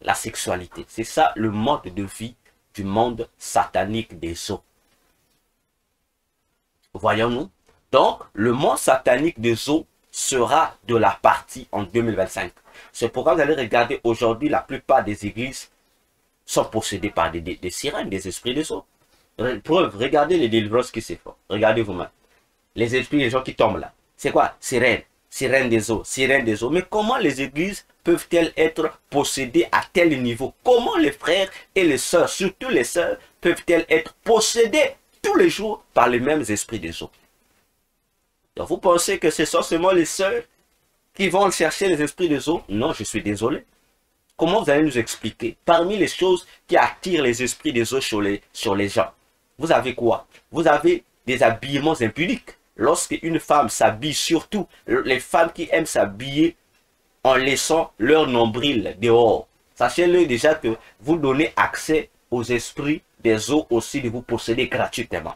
la sexualité. C'est ça le mode de vie du monde satanique des eaux. Voyons-nous. Donc, le monde satanique des eaux sera de la partie en 2025. C'est pourquoi vous allez regarder aujourd'hui, la plupart des églises sont possédées par des sirènes, des esprits des eaux. Preuve, regardez les délivrances qui se font. Regardez vous-même. Les esprits des gens qui tombent là. C'est quoi? Sirène. Sirène des eaux. Sirène des eaux. Mais comment les églises peuvent-elles être possédées à tel niveau? Comment les frères et les sœurs, surtout les sœurs, peuvent-elles être possédées tous les jours par les mêmes esprits des eaux? Donc vous pensez que ce sont seulement les sœurs qui vont chercher les esprits des eaux? Non, je suis désolé. Comment vous allez nous expliquer? Parmi les choses qui attirent les esprits des eaux sur les gens, vous avez quoi? Vous avez des habillements impudiques. Lorsque une femme s'habille, surtout les femmes qui aiment s'habiller en laissant leur nombril dehors. Sachez-le déjà que vous donnez accès aux esprits des eaux aussi de vous posséder gratuitement.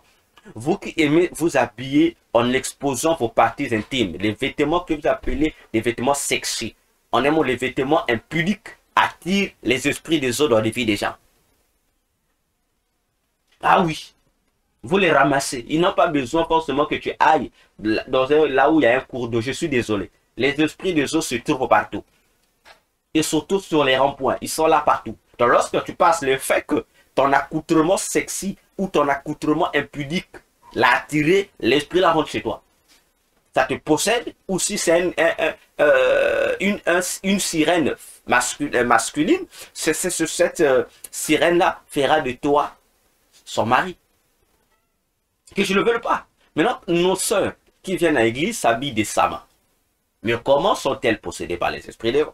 Vous qui aimez vous habiller en exposant vos parties intimes, les vêtements que vous appelez des vêtements sexy, en aimant les vêtements impudiques, attirent les esprits des eaux dans les vies des gens. Ah oui, vous les ramassez. Ils n'ont pas besoin forcément que tu ailles là où il y a un cours d'eau. Je suis désolé. Les esprits des eaux se trouvent partout. Et surtout sur les ronds-points. Ils sont là partout. Donc lorsque tu passes, le fait que ton accoutrement sexy ou ton accoutrement impudique l'a attiré, l'esprit la rentre chez toi. Ça te possède, ou si c'est une sirène masculine, cette sirène-là fera de toi son mari. Que je ne le veux pas. Maintenant, nos sœurs qui viennent à l'église s'habillent décemment. Mais comment sont-elles possédées par les esprits des eaux?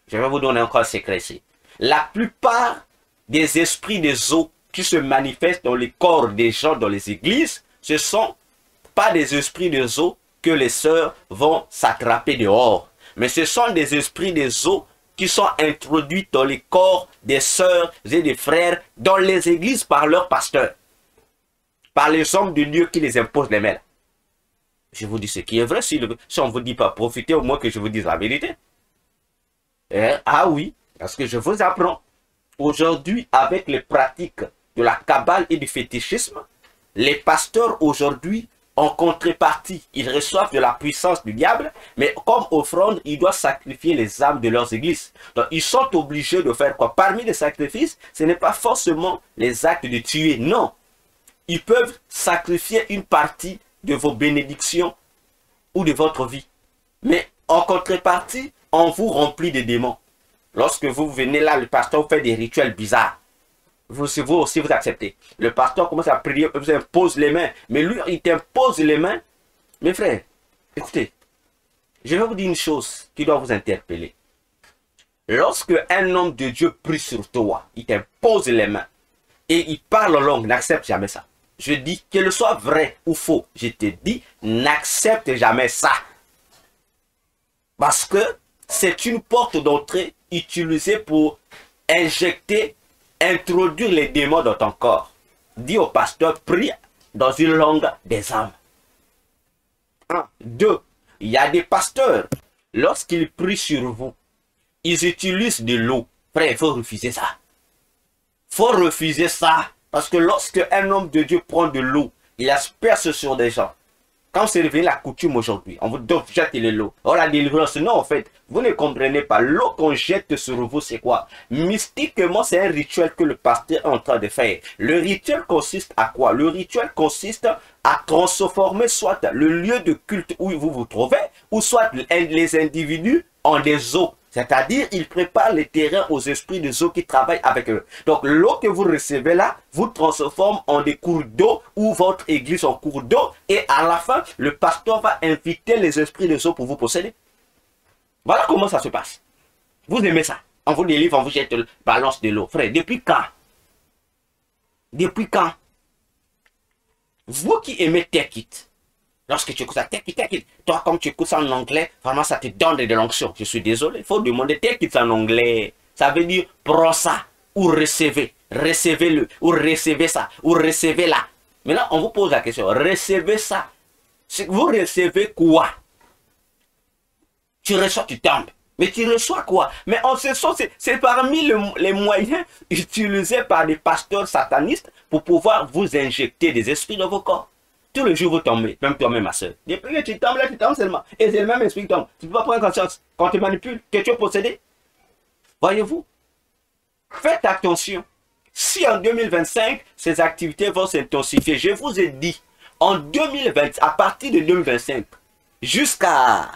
Je vais vous donner encore un secret ici. La plupart des esprits des eaux qui se manifestent dans les corps des gens dans les églises, ce ne sont pas des esprits des eaux que les sœurs vont s'attraper dehors. Mais ce sont des esprits des eaux qui sont introduits dans les corps des sœurs et des frères dans les églises par leurs pasteurs. Par les hommes de Dieu qui les imposent les mains. Je vous dis ce qui est vrai. Si on ne vous dit pas, profitez au moins que je vous dise la vérité. Ah oui, parce que je vous apprends. Aujourd'hui, avec les pratiques de la cabale et du fétichisme, les pasteurs aujourd'hui, en contrepartie, ils reçoivent de la puissance du diable, mais comme offrande, ils doivent sacrifier les âmes de leurs églises. Donc, ils sont obligés de faire quoi? Parmi les sacrifices, ce n'est pas forcément les actes de tuer, non. Ils peuvent sacrifier une partie de vos bénédictions ou de votre vie. Mais en contrepartie, on vous remplit de démons. Lorsque vous venez là, le pasteur fait des rituels bizarres. Vous aussi, vous acceptez. Le pasteur commence à prier, vous impose les mains. Mais lui, il t'impose les mains. Mes frères, écoutez, je vais vous dire une chose qui doit vous interpeller. Lorsque un homme de Dieu prie sur toi, il t'impose les mains et il parle en langue, n'accepte jamais ça. Je dis, qu'il soit vrai ou faux, je te dis, n'accepte jamais ça. Parce que c'est une porte d'entrée utilisée pour injecter, introduire les démons dans ton corps. Dis au pasteur, prie dans une langue des âmes. 1. 2. Il y a des pasteurs, lorsqu'ils prient sur vous, ils utilisent de l'eau. Frère, il faut refuser ça. Il faut refuser ça. Parce que lorsque un homme de Dieu prend de l'eau, il asperge sur des gens. Quand c'est devenu la coutume aujourd'hui, on vous jette le lot. Oh, la délivrance, non, en fait, vous ne comprenez pas. L'eau qu'on jette sur vous, c'est quoi? Mystiquement, c'est un rituel que le pasteur est en train de faire. Le rituel consiste à quoi? Le rituel consiste à transformer soit le lieu de culte où vous vous trouvez, ou soit les individus en des eaux. C'est-à-dire, il prépare les terrains aux esprits des eaux qui travaillent avec eux. Donc, l'eau que vous recevez là, vous transforme en des cours d'eau ou votre église en cours d'eau. Et à la fin, le pasteur va inviter les esprits des eaux pour vous posséder. Voilà comment ça se passe. Vous aimez ça. On vous délivre, on vous jette le balance de l'eau. Frère, depuis quand? Depuis quand? Vous qui aimez Take It, lorsque tu écoutes ça, Take It, toi comme tu écoutes ça en anglais, vraiment ça te donne de l'onction. Je suis désolé, il faut demander Take It en anglais. Ça veut dire prends ça ou recevez. Recevez-le ou recevez ça ou recevez là. Maintenant, on vous pose la question, recevez ça. Vous recevez quoi? Tu reçois, tu tombes. Mais tu reçois quoi? Mais en ce sens, c'est parmi les moyens utilisés par les pasteurs satanistes pour pouvoir vous injecter des esprits dans vos corps. Tout le jour, vous tombez, même toi-même, ma soeur. Depuis que tu tombes, là, tu tombes seulement. Et c'est le même esprit qui tombe. Tu ne peux pas prendre conscience quand tu manipules, que tu es possédé. Voyez-vous? Faites attention. Si en 2025, ces activités vont s'intensifier, je vous ai dit, en 2020, à partir de 2025, jusqu'à...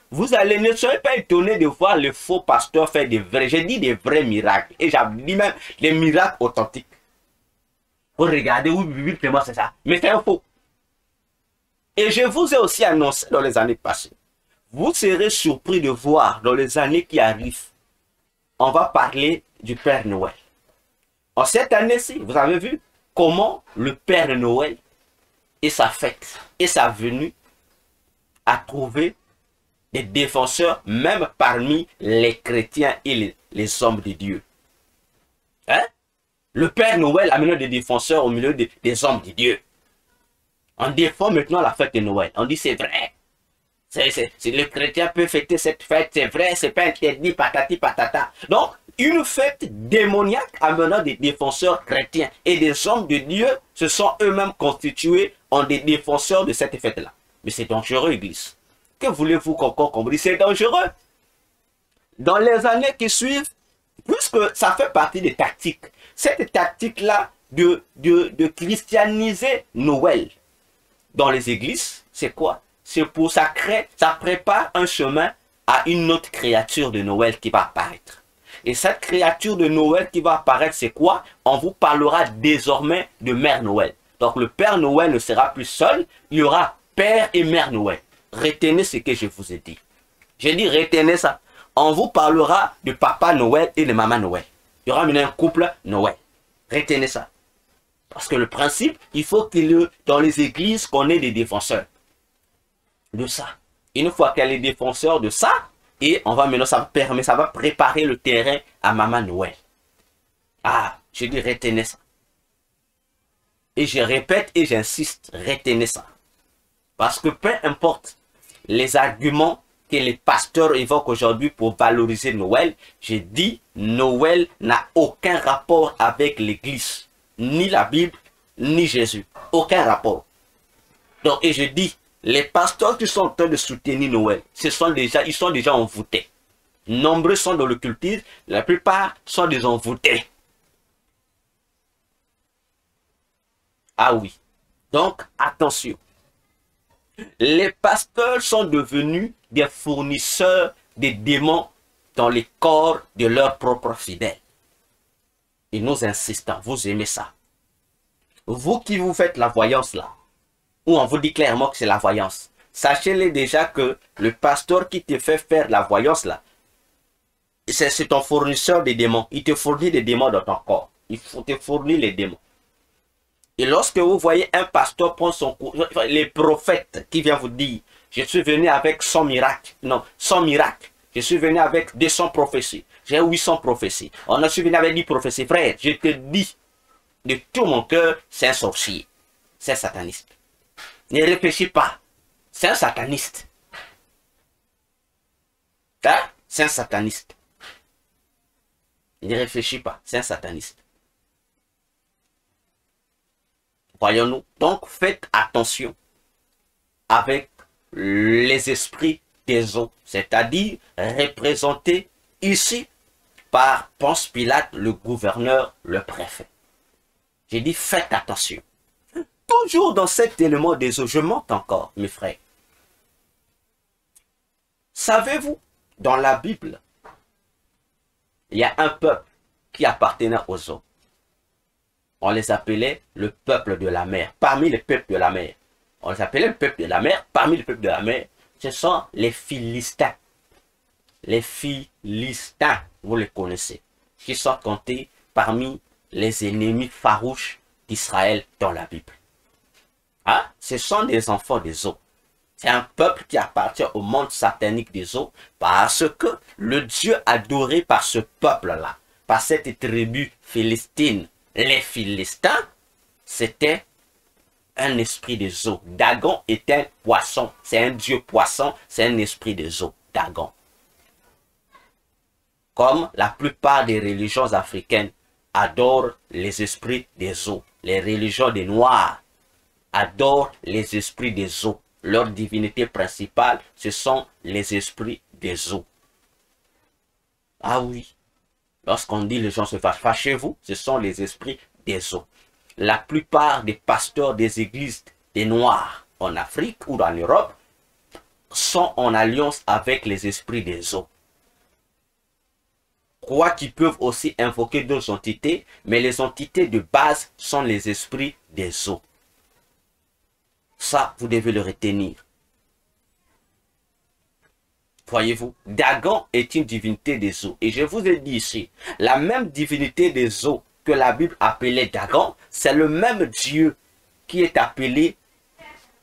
Vous allez, ne soyez pas étonnés de voir le faux pasteur faire des vrais, j'ai dit des vrais miracles. Et j'ai dit même des miracles authentiques. Vous regardez, oui, vraiment c'est ça. Mais c'est un faux. Et je vous ai aussi annoncé dans les années passées. Vous serez surpris de voir dans les années qui arrivent. On va parler du Père Noël. En cette année-ci, vous avez vu comment le Père Noël et sa fête et sa venue a trouvé des défenseurs même parmi les chrétiens et les hommes de Dieu. Hein? Le Père Noël a mené des défenseurs au milieu des hommes de Dieu. On défend maintenant la fête de Noël. On dit c'est vrai. Le chrétien peut fêter cette fête, c'est vrai, c'est pas interdit, patati patata. Donc, une fête démoniaque amenant des défenseurs chrétiens et des hommes de Dieu se sont eux-mêmes constitués en des défenseurs de cette fête-là. Mais c'est dangereux, Église. Que voulez-vous qu'encore comprenne? C'est dangereux. Dans les années qui suivent, puisque ça fait partie des tactiques, cette tactique-là de christianiser Noël dans les églises, c'est quoi? C'est pour ça prépare un chemin à une autre créature de Noël qui va apparaître. Et cette créature de Noël qui va apparaître, c'est quoi? On vous parlera désormais de Mère Noël. Donc le Père Noël ne sera plus seul, il y aura Père et Mère Noël. Retenez ce que je vous ai dit. J'ai dit retenez ça. On vous parlera de Papa Noël et de Maman Noël. Il y aura maintenant un couple Noël. Retenez ça. Parce que le principe, il faut qu'il dans les églises qu'on ait des défenseurs de ça. Une fois qu'elle est défenseur de ça, et on va maintenant, ça va préparer le terrain à Maman Noël. Ah, je dis retenez ça. Et je répète et j'insiste, retenez ça. Parce que peu importe les arguments que les pasteurs évoquent aujourd'hui pour valoriser Noël, j'ai dit Noël n'a aucun rapport avec l'église, ni la Bible, ni Jésus. Aucun rapport. Donc, et je dis, les pasteurs qui sont en train de soutenir Noël, ils sont déjà envoûtés. Nombreux sont dans le cultisme, la plupart sont des envoûtés. Ah oui. Donc, attention. Les pasteurs sont devenus des fournisseurs des démons dans les corps de leurs propres fidèles. Et nous insistons, vous aimez ça. Vous qui vous faites la voyance là, où on vous dit clairement que c'est la voyance, sachez-le déjà que le pasteur qui te fait faire la voyance là, c'est ton fournisseur des démons. Il te fournit des démons dans ton corps. Il faut te fournir les démons. Et lorsque vous voyez un pasteur prendre son cours, les prophètes qui viennent vous dire, je suis venu avec 100 miracles. Non, 100 miracles. Je suis venu avec 200 prophéties. J'ai 800 prophéties. On a venu avec 10 prophéties. Frère, je te dis de tout mon cœur, c'est un sorcier. C'est un sataniste. Ne réfléchis pas. C'est un sataniste. Hein? C'est un sataniste. Ne réfléchis pas. C'est un sataniste. Voyons-nous. Donc, faites attention. avec les esprits des eaux, c'est-à-dire représentés ici par Ponce Pilate, le gouverneur, le préfet. J'ai dit, faites attention. Toujours dans cet élément des eaux, je monte encore, mes frères. Savez-vous, dans la Bible, il y a un peuple qui appartenait aux eaux. On les appelait le peuple de la mer, parmi les peuples de la mer. On les appelait le peuple de la mer, parmi les peuples de la mer. Ce sont les Philistins. Les Philistins, vous les connaissez, qui sont comptés parmi les ennemis farouches d'Israël dans la Bible. Hein? Ce sont des enfants des eaux. C'est un peuple qui appartient au monde satanique des eaux parce que le Dieu adoré par ce peuple-là, par cette tribu philistine, les Philistins, c'était un esprit des eaux. Dagon est un poisson, c'est un dieu poisson, c'est un esprit des eaux, Dagon. Comme la plupart des religions africaines adorent les esprits des eaux, les religions des Noirs adorent les esprits des eaux. Leur divinité principale, ce sont les esprits des eaux. Ah oui, lorsqu'on dit les gens se fâchent, fâchez-vous, ce sont les esprits des eaux. La plupart des pasteurs des églises des Noirs en Afrique ou dans l'Europe sont en alliance avec les esprits des eaux. Croient qu'ils peuvent aussi invoquer d'autres entités, mais les entités de base sont les esprits des eaux. Ça, vous devez le retenir. Voyez-vous, Dagon est une divinité des eaux. Et je vous ai dit ici, la même divinité des eaux que la Bible appelait Dagon, c'est le même Dieu qui est appelé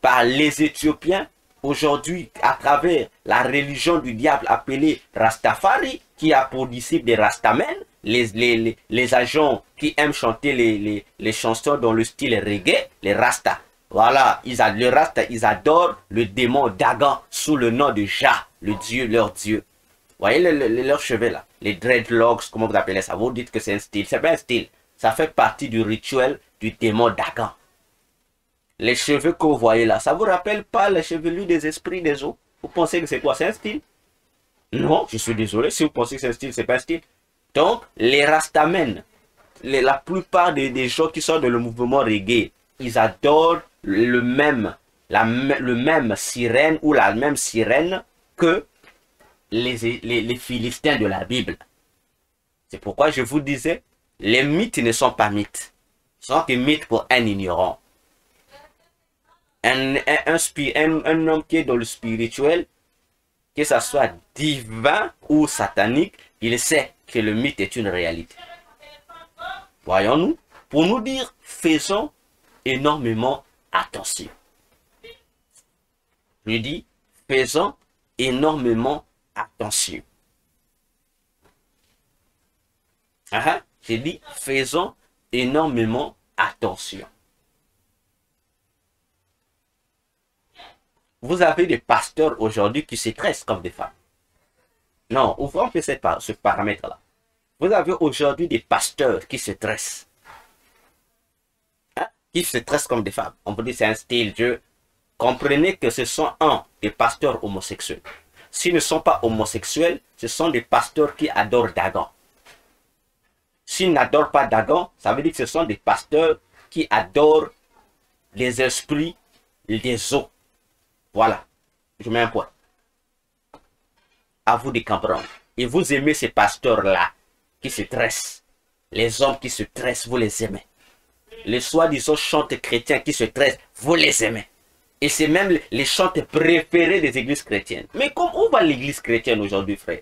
par les Éthiopiens aujourd'hui à travers la religion du diable appelée Rastafari, qui a pour disciples des Rastamen, les agents qui aiment chanter les chansons dans le style reggae, les Rastas. Voilà, les Rastas, ils adorent le démon Dagon sous le nom de Jah, le Dieu, leur Dieu. Vous voyez leurs cheveux là, les dreadlocks, comment vous appelez ça? Vous dites que c'est un style, c'est pas un style. Ça fait partie du rituel du démon Dagon. Les cheveux que vous voyez là, ça vous rappelle pas les chevelus des esprits des eaux? Vous pensez que c'est quoi? C'est un style? Non, je suis désolé, si vous pensez que c'est un style, c'est pas un style. Donc, les Rastamen, la plupart des gens qui sont dans le mouvement reggae, ils adorent le même sirène ou la même sirène que les Philistins de la Bible. C'est pourquoi je vous disais, les mythes ne sont pas mythes. Ce sont des mythes pour un ignorant. Un homme qui est dans le spirituel, que ce soit divin ou satanique, il sait que le mythe est une réalité. Voyons-nous, pour nous dire, faisons énormément attention. Je dis, faisons énormément attention. J'ai dit, faisons énormément attention. Vous avez des pasteurs aujourd'hui qui se tressent comme des femmes. Non, ouvrons un peu ce paramètre-là. Vous avez aujourd'hui des pasteurs qui se tressent. Qui se tressent comme des femmes. On vous dit c'est un style Dieu. Comprenez que ce sont des pasteurs homosexuels. S'ils ne sont pas homosexuels, ce sont des pasteurs qui adorent Dagon. S'ils n'adorent pas Dagon, ça veut dire que ce sont des pasteurs qui adorent les esprits des eaux. Voilà, je mets un point. À vous de comprendre. Et vous aimez ces pasteurs-là qui se tressent. Les hommes qui se tressent, vous les aimez. Les soi-disant chantes chrétiens qui se tressent, vous les aimez. Et c'est même les chantes préférés des églises chrétiennes. Mais où va l'église chrétienne aujourd'hui, frère?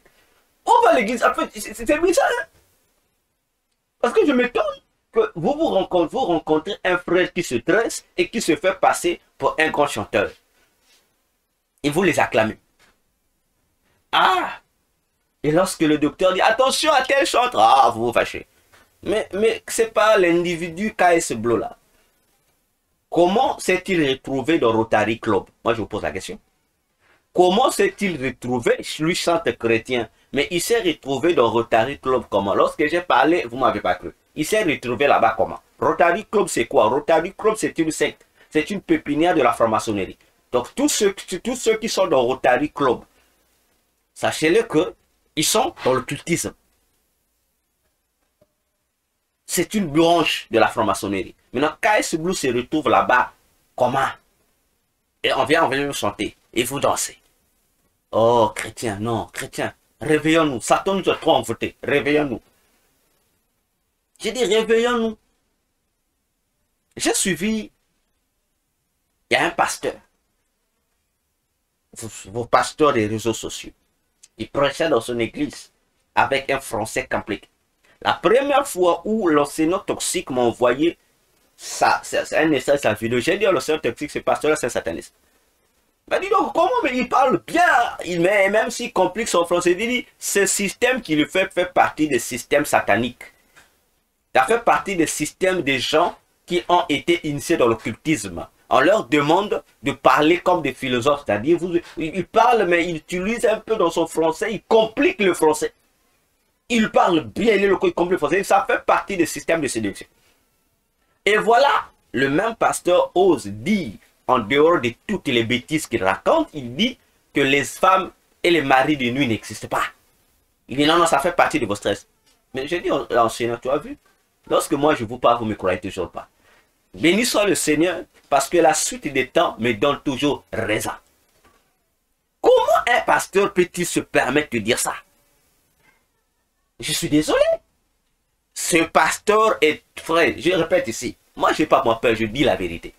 Où va l'église? En fait, c'est bizarre. Hein? Parce que je m'étonne que vous rencontrez un frère qui se tresse et qui se fait passer pour un grand chanteur. Et vous les acclamez. Ah! Et lorsque le docteur dit attention à tel chanteur, ah, vous vous fâchez. Mais c'est pas l'individu qui a ce bleu là. Comment s'est-il retrouvé dans Rotary Club? Moi, je vous pose la question. Comment s'est-il retrouvé? Lui chante chrétien. Mais il s'est retrouvé dans Rotary Club comment? Lorsque j'ai parlé, vous ne m'avez pas cru. Il s'est retrouvé là-bas comment? Rotary Club, c'est quoi? Rotary Club, c'est une secte. C'est une pépinière de la franc-maçonnerie. Donc, tous ceux qui sont dans Rotary Club, sachez-le que ils sont dans le cultisme. C'est une branche de la franc-maçonnerie. Maintenant, KS Blue se retrouve là-bas, comment? Et on vient chanter. Et vous dansez. Oh, chrétien, non, chrétien. Réveillons-nous. Satan nous a trop envoûtés. Réveillons-nous. J'ai dit, réveillons-nous. J'ai suivi. Il y a un pasteur. Vos pasteurs des réseaux sociaux. Il prêchait dans son église avec un français compliqué. La première fois où l'enseignant toxique m'a envoyé c'est un essai, sa vidéo, j'ai dit à l'enseignant toxique, ce pasteur-là, c'est un sataniste. Mais dis donc, comment mais il parle bien, même s'il complique son français, il dit, ce système qui le fait partie des systèmes sataniques. Ça fait partie des systèmes des gens qui ont été initiés dans l'occultisme. On leur demande de parler comme des philosophes, c'est-à-dire, ils parlent, mais ils utilisent un peu dans son français, ils compliquent le français. Il parle bien, il complique le français, ça fait partie des systèmes de séduction. Et voilà, le même pasteur ose dire, en dehors de toutes les bêtises qu'il raconte, il dit que les femmes et les maris de nuit n'existent pas. Il dit non, non, ça fait partie de vos stress. Mais j'ai dit, l'enseignant, tu as vu? Lorsque moi je vous parle, vous ne me croyez toujours pas. Béni soit le Seigneur, parce que la suite des temps me donne toujours raison. Comment un pasteur peut-il se permettre de dire ça? Je suis désolé. Ce pasteur est frère. Je répète ici. Moi, je n'ai pas mon peur, je dis la vérité.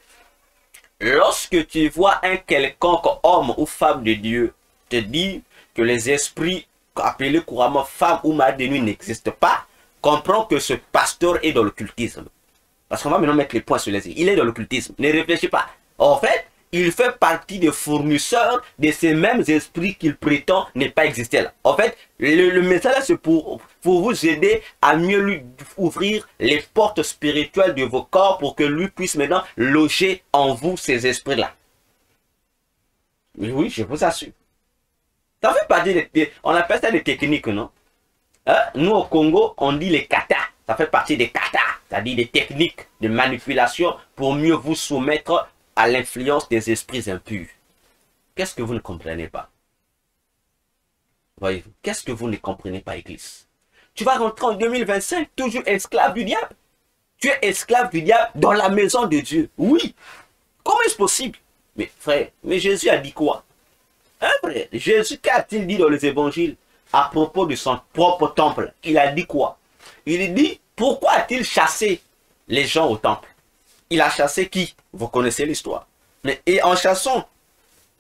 Lorsque tu vois un quelconque homme ou femme de Dieu te dire que les esprits appelés couramment femmes ou mari de nuit n'existent pas, comprends que ce pasteur est dans l'occultisme. Parce qu'on va maintenant mettre les points sur les i. Il est dans l'occultisme. Ne réfléchis pas. En fait, il fait partie des fournisseurs de ces mêmes esprits qu'il prétend ne pas exister là. En fait, le message c'est pour vous aider à mieux lui ouvrir les portes spirituelles de vos corps pour que lui puisse maintenant loger en vous ces esprits-là. Oui, je vous assure. Ça fait partie on appelle ça des techniques, non? Hein? Nous au Congo, on dit les katas. Ça fait partie des katas, c'est-à-dire des techniques de manipulation pour mieux vous soumettre à l'influence des esprits impurs. Qu'est-ce que vous ne comprenez pas? Voyez-vous, qu'est-ce que vous ne comprenez pas, Église? Tu vas rentrer en 2025 toujours esclave du diable. Tu es esclave du diable dans la maison de Dieu. Oui. Comment est-ce possible? Mais frère, mais Jésus a dit quoi? Hein, frère? Jésus, qu'a-t-il dit dans les évangiles à propos de son propre temple? Il a dit quoi? Il dit, pourquoi a-t-il chassé les gens au temple? Il a chassé qui? Vous connaissez l'histoire. Et en chassant,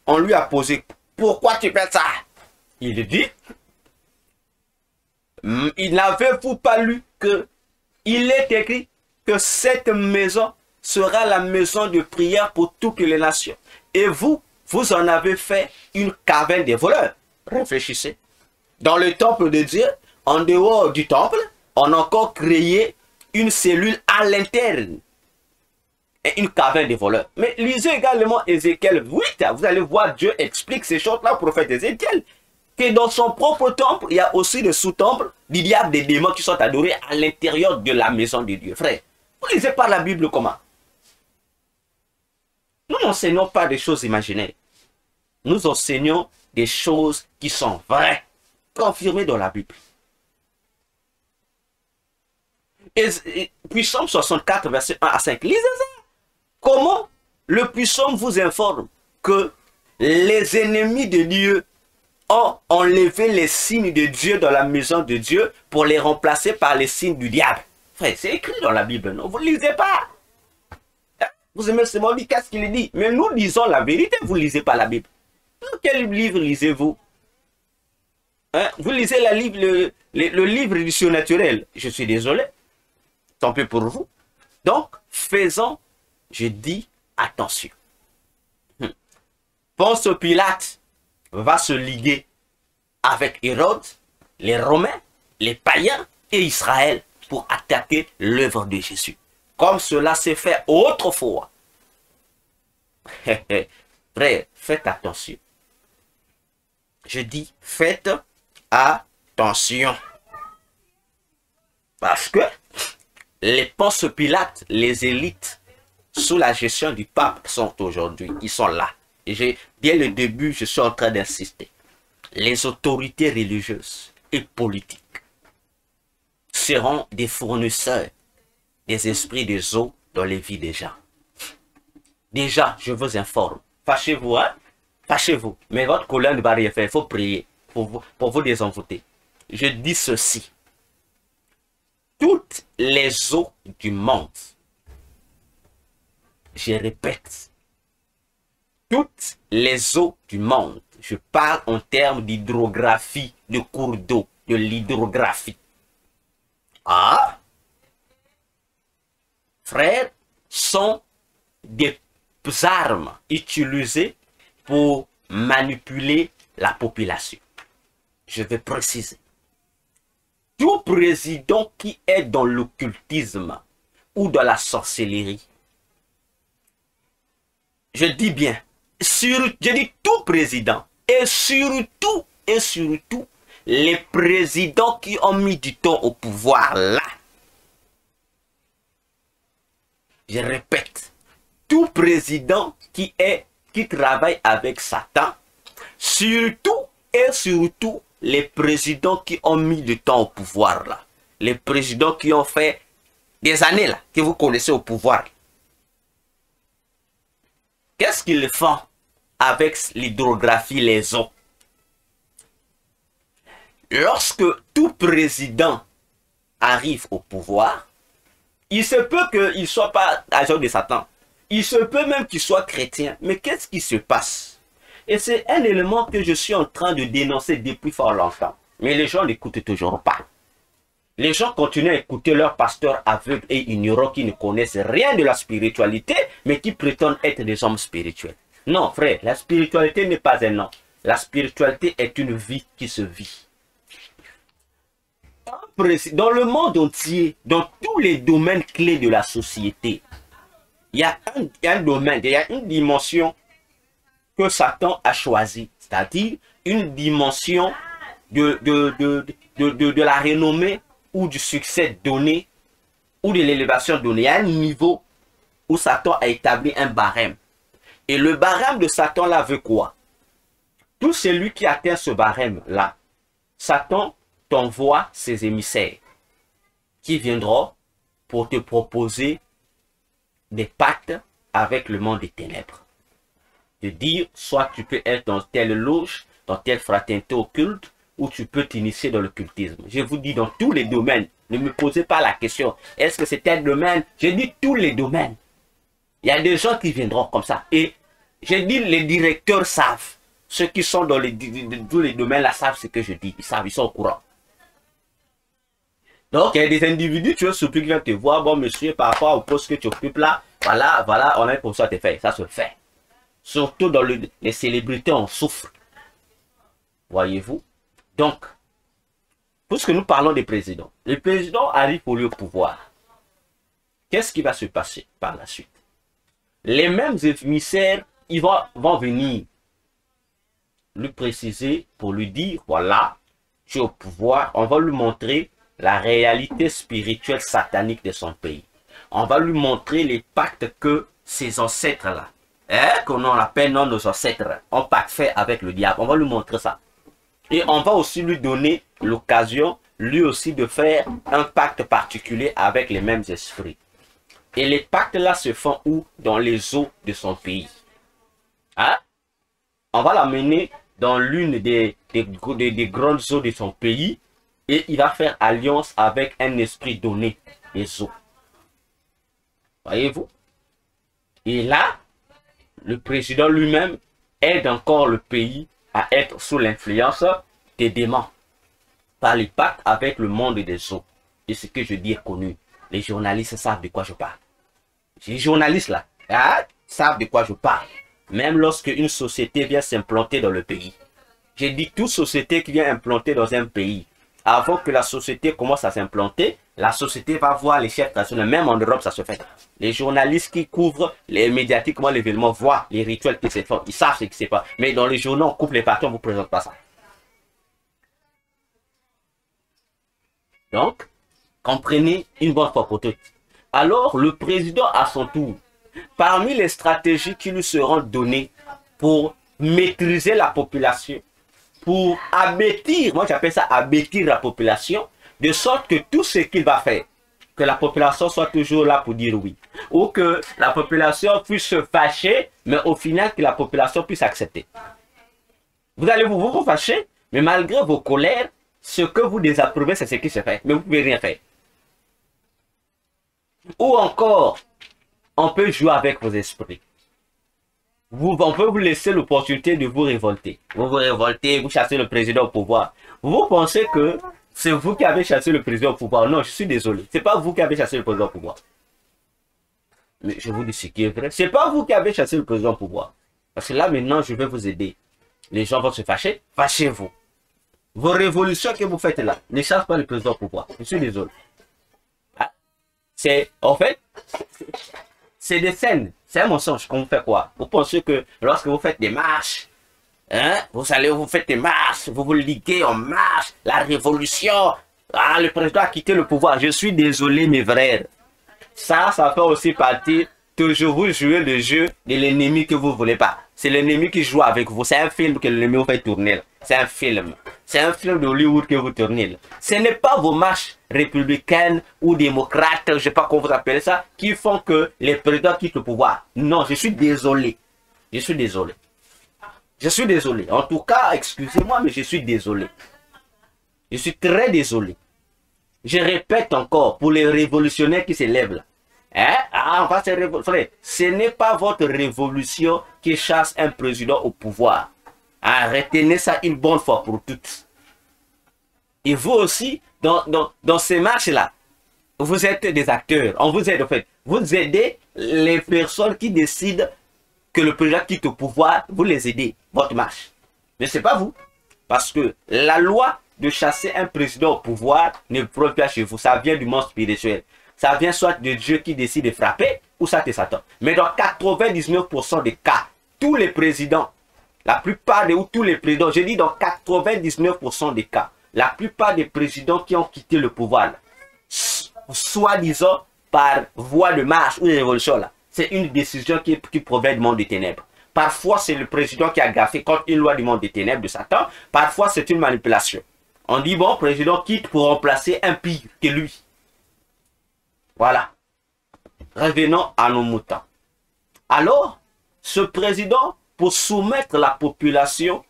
on lui a posé, pourquoi tu fais ça? Il dit, il n'avez-vous pas lu que il est écrit que cette maison sera la maison de prière pour toutes les nations. Et vous en avez fait une caverne des voleurs. Réfléchissez. Dans le temple de Dieu, en dehors du temple, on a encore créé une cellule à l'interne. Et une caverne des voleurs. Mais lisez également Ézéchiel 8, vous allez voir Dieu explique ces choses-là au prophète Ézéchiel. Que dans son propre temple, il y a aussi des sous-temples, il y a des démons qui sont adorés à l'intérieur de la maison de Dieu. Frère, vous lisez pas la Bible comment? Nous n'enseignons pas des choses imaginaires. Nous enseignons des choses qui sont vraies, confirmées dans la Bible. Et Psaume 64, verset 1 à 5, lisez ça. Comment le puissant vous informe que les ennemis de Dieu ont enlevé les signes de Dieu dans la maison de Dieu pour les remplacer par les signes du diable. Frère, c'est écrit dans la Bible, non? Vous ne lisez pas. Vous aimez seulement dire qu'est-ce qu'il dit. Mais nous lisons la vérité, vous ne lisez pas la Bible. Quel livre lisez-vous? Hein? Vous lisez le livre du surnaturel. Je suis désolé. Tant pis pour vous. Donc, faisons, je dis, attention. Ponce Pilate va se liguer avec Hérode, les Romains, les païens et Israël pour attaquer l'œuvre de Jésus. Comme cela s'est fait autrefois. Frère, faites attention. Je dis, faites attention. Parce que les Ponce Pilate, les élites, sous la gestion du pape sont aujourd'hui, ils sont là. Et dès le début, je suis en train d'insister. Les autorités religieuses et politiques seront des fournisseurs des esprits des eaux dans les vies des gens. Déjà, je vous informe. Fâchez-vous, hein? Fâchez-vous. Mais votre colère ne va rien faire. Il faut prier pour vous désenvoûter. Je dis ceci. Toutes les eaux du monde, je répète, toutes les eaux du monde, je parle en termes d'hydrographie, de cours d'eau, de l'hydrographie. Ah, frères, sont des armes utilisées pour manipuler la population. Je vais préciser. Tout président qui est dans l'occultisme ou dans la sorcellerie, je dis bien, je dis tout président, et surtout, les présidents qui ont mis du temps au pouvoir là. Je répète, tout président qui travaille avec Satan, surtout les présidents qui ont mis du temps au pouvoir là. Les présidents qui ont fait des années là, que vous connaissez au pouvoir. Qu'est-ce qu'ils font avec l'hydrographie, les eaux? Lorsque tout président arrive au pouvoir, il se peut qu'il ne soit pas agent de Satan. Il se peut même qu'il soit chrétien. Mais qu'est-ce qui se passe? Et c'est un élément que je suis en train de dénoncer depuis fort longtemps. Mais les gens n'écoutent toujours pas. Les gens continuent à écouter leurs pasteurs aveugles et ignorants qui ne connaissent rien de la spiritualité, mais qui prétendent être des hommes spirituels. Non, frère, la spiritualité n'est pas un nom. La spiritualité est une vie qui se vit. Dans le monde entier, dans tous les domaines clés de la société, il y a un domaine, il y a une dimension que Satan a choisi, c'est-à-dire une dimension de la renommée ou du succès donné ou de l'élévation donnée. Il y a un niveau où Satan a établi un barème. Et le barème de Satan là veut quoi? Tout celui qui atteint ce barème là, Satan t'envoie ses émissaires qui viendront pour te proposer des pactes avec le monde des ténèbres. De dire, soit tu peux être dans telle loge, dans telle fraternité occulte, ou tu peux t'initier dans l'occultisme. Je vous dis dans tous les domaines. Ne me posez pas la question, est-ce que c'est tel domaine? Je dis tous les domaines. Il y a des gens qui viendront comme ça. Et je dis, les directeurs savent. Ceux qui sont dans tous les domaines là savent ce que je dis. Ils savent, ils sont au courant. Donc, il y a des individus, tu veux surpris qui viennent te voir, bon monsieur, par rapport au poste que tu occupes là, voilà, on a pour ça te faire. Ça se fait. Surtout dans les célébrités, on souffre. Voyez-vous? Donc, puisque nous parlons des présidents, le président arrive pour lui au pouvoir. Qu'est-ce qui va se passer par la suite? Les mêmes émissaires, ils vont venir lui préciser pour lui dire, voilà, tu es au pouvoir, on va lui montrer la réalité spirituelle satanique de son pays. On va lui montrer les pactes que ses ancêtres-là, qu'on appelle nos ancêtres, ont pacte fait avec le diable. On va lui montrer ça. Et on va aussi lui donner l'occasion, lui aussi, de faire un pacte particulier avec les mêmes esprits. Et les pactes-là se font où? Dans les eaux de son pays. Hein? On va l'amener dans l'une des grandes eaux de son pays. Et il va faire alliance avec un esprit donné, les eaux. Voyez-vous? Et là, le président lui-même aide encore le pays à être sous l'influence des démons. Par le pacte avec le monde des eaux. Et ce que je dis est connu. Les journalistes savent de quoi je parle. Les journalistes là, savent de quoi je parle. Même lorsque une société vient s'implanter dans le pays. J'ai dit toute société qui vient implanter dans un pays. Avant que la société commence à s'implanter, la société va voir les chefs nationaux. Même en Europe, ça se fait. Les journalistes qui couvrent les médiatiquement l'événement voient les rituels qui se font. Ils savent ce qui se passe. Mais dans les journaux, on coupe les parties, on ne vous présente pas ça. Donc, comprenez une bonne fois pour toutes. Alors, le président, à son tour, parmi les stratégies qui lui seront données pour maîtriser la population, pour abêtir, moi j'appelle ça abêtir la population, de sorte que tout ce qu'il va faire, que la population soit toujours là pour dire oui, ou que la population puisse se fâcher, mais au final que la population puisse accepter. Vous allez vous fâcher, mais malgré vos colères, ce que vous désapprouvez, c'est ce qui se fait, mais vous ne pouvez rien faire. Ou encore, on peut jouer avec vos esprits. On peut vous laisser l'opportunité de vous révolter. Vous vous révoltez, vous chassez le président au pouvoir. Vous pensez que c'est vous qui avez chassé le président au pouvoir. Non, je suis désolé. C'est pas vous qui avez chassé le président au pouvoir. Mais je vous dis ce qui est vrai. C'est pas vous qui avez chassé le président au pouvoir. Parce que là, maintenant, je vais vous aider. Les gens vont se fâcher. Fâchez-vous. Vos révolutions que vous faites là ne chassent pas le président au pouvoir. Je suis désolé. Hein? En fait, c'est des scènes. C'est un mensonge qu'on fait quoi? Vous pensez que lorsque vous faites des marches, hein, vous faites des marches, vous vous liguez en marche, la révolution, ah, le président a quitté le pouvoir. Je suis désolé mes frères. Ça fait aussi partie, toujours vous jouez le jeu de l'ennemi que vous ne voulez pas. C'est l'ennemi qui joue avec vous. C'est un film que l'ennemi vous fait tourner. C'est un film. C'est un film de Hollywood que vous tournez. Ce n'est pas vos marches républicaines ou démocrates, je ne sais pas comment vous appelez ça, qui font que les présidents quittent le pouvoir. Non, je suis désolé. Je suis désolé. Je suis désolé. En tout cas, excusez-moi, mais je suis désolé. Je suis très désolé. Je répète encore, pour les révolutionnaires qui se lèvent là. Hein? Ah, on va se révolutionner. Ce n'est pas votre révolution qui chasse un président au pouvoir. Ah, retenez ça une bonne fois pour toutes. Et vous aussi, dans ces marches-là, vous êtes des acteurs. On vous aide en fait. Vous aidez les personnes qui décident que le président quitte au pouvoir. Vous les aidez, votre marche. Mais ce n'est pas vous. Parce que la loi de chasser un président au pouvoir ne provient pas chez vous. Ça vient du monde spirituel. Ça vient soit de Dieu qui décide de frapper, ou ça de Satan. Mais dans 99% des cas, tous les présidents, la plupart de tous les présidents, je dis dans 99% des cas, la plupart des présidents qui ont quitté le pouvoir, soi-disant par voie de marche ou de révolution, c'est une décision qui provient du monde des ténèbres. Parfois, c'est le président qui a gaffé contre une loi du monde des ténèbres de Satan. Parfois, c'est une manipulation. On dit, bon, le président quitte pour remplacer un pire que lui. Voilà. Revenons à nos moutons. Alors, ce président, pour soumettre la population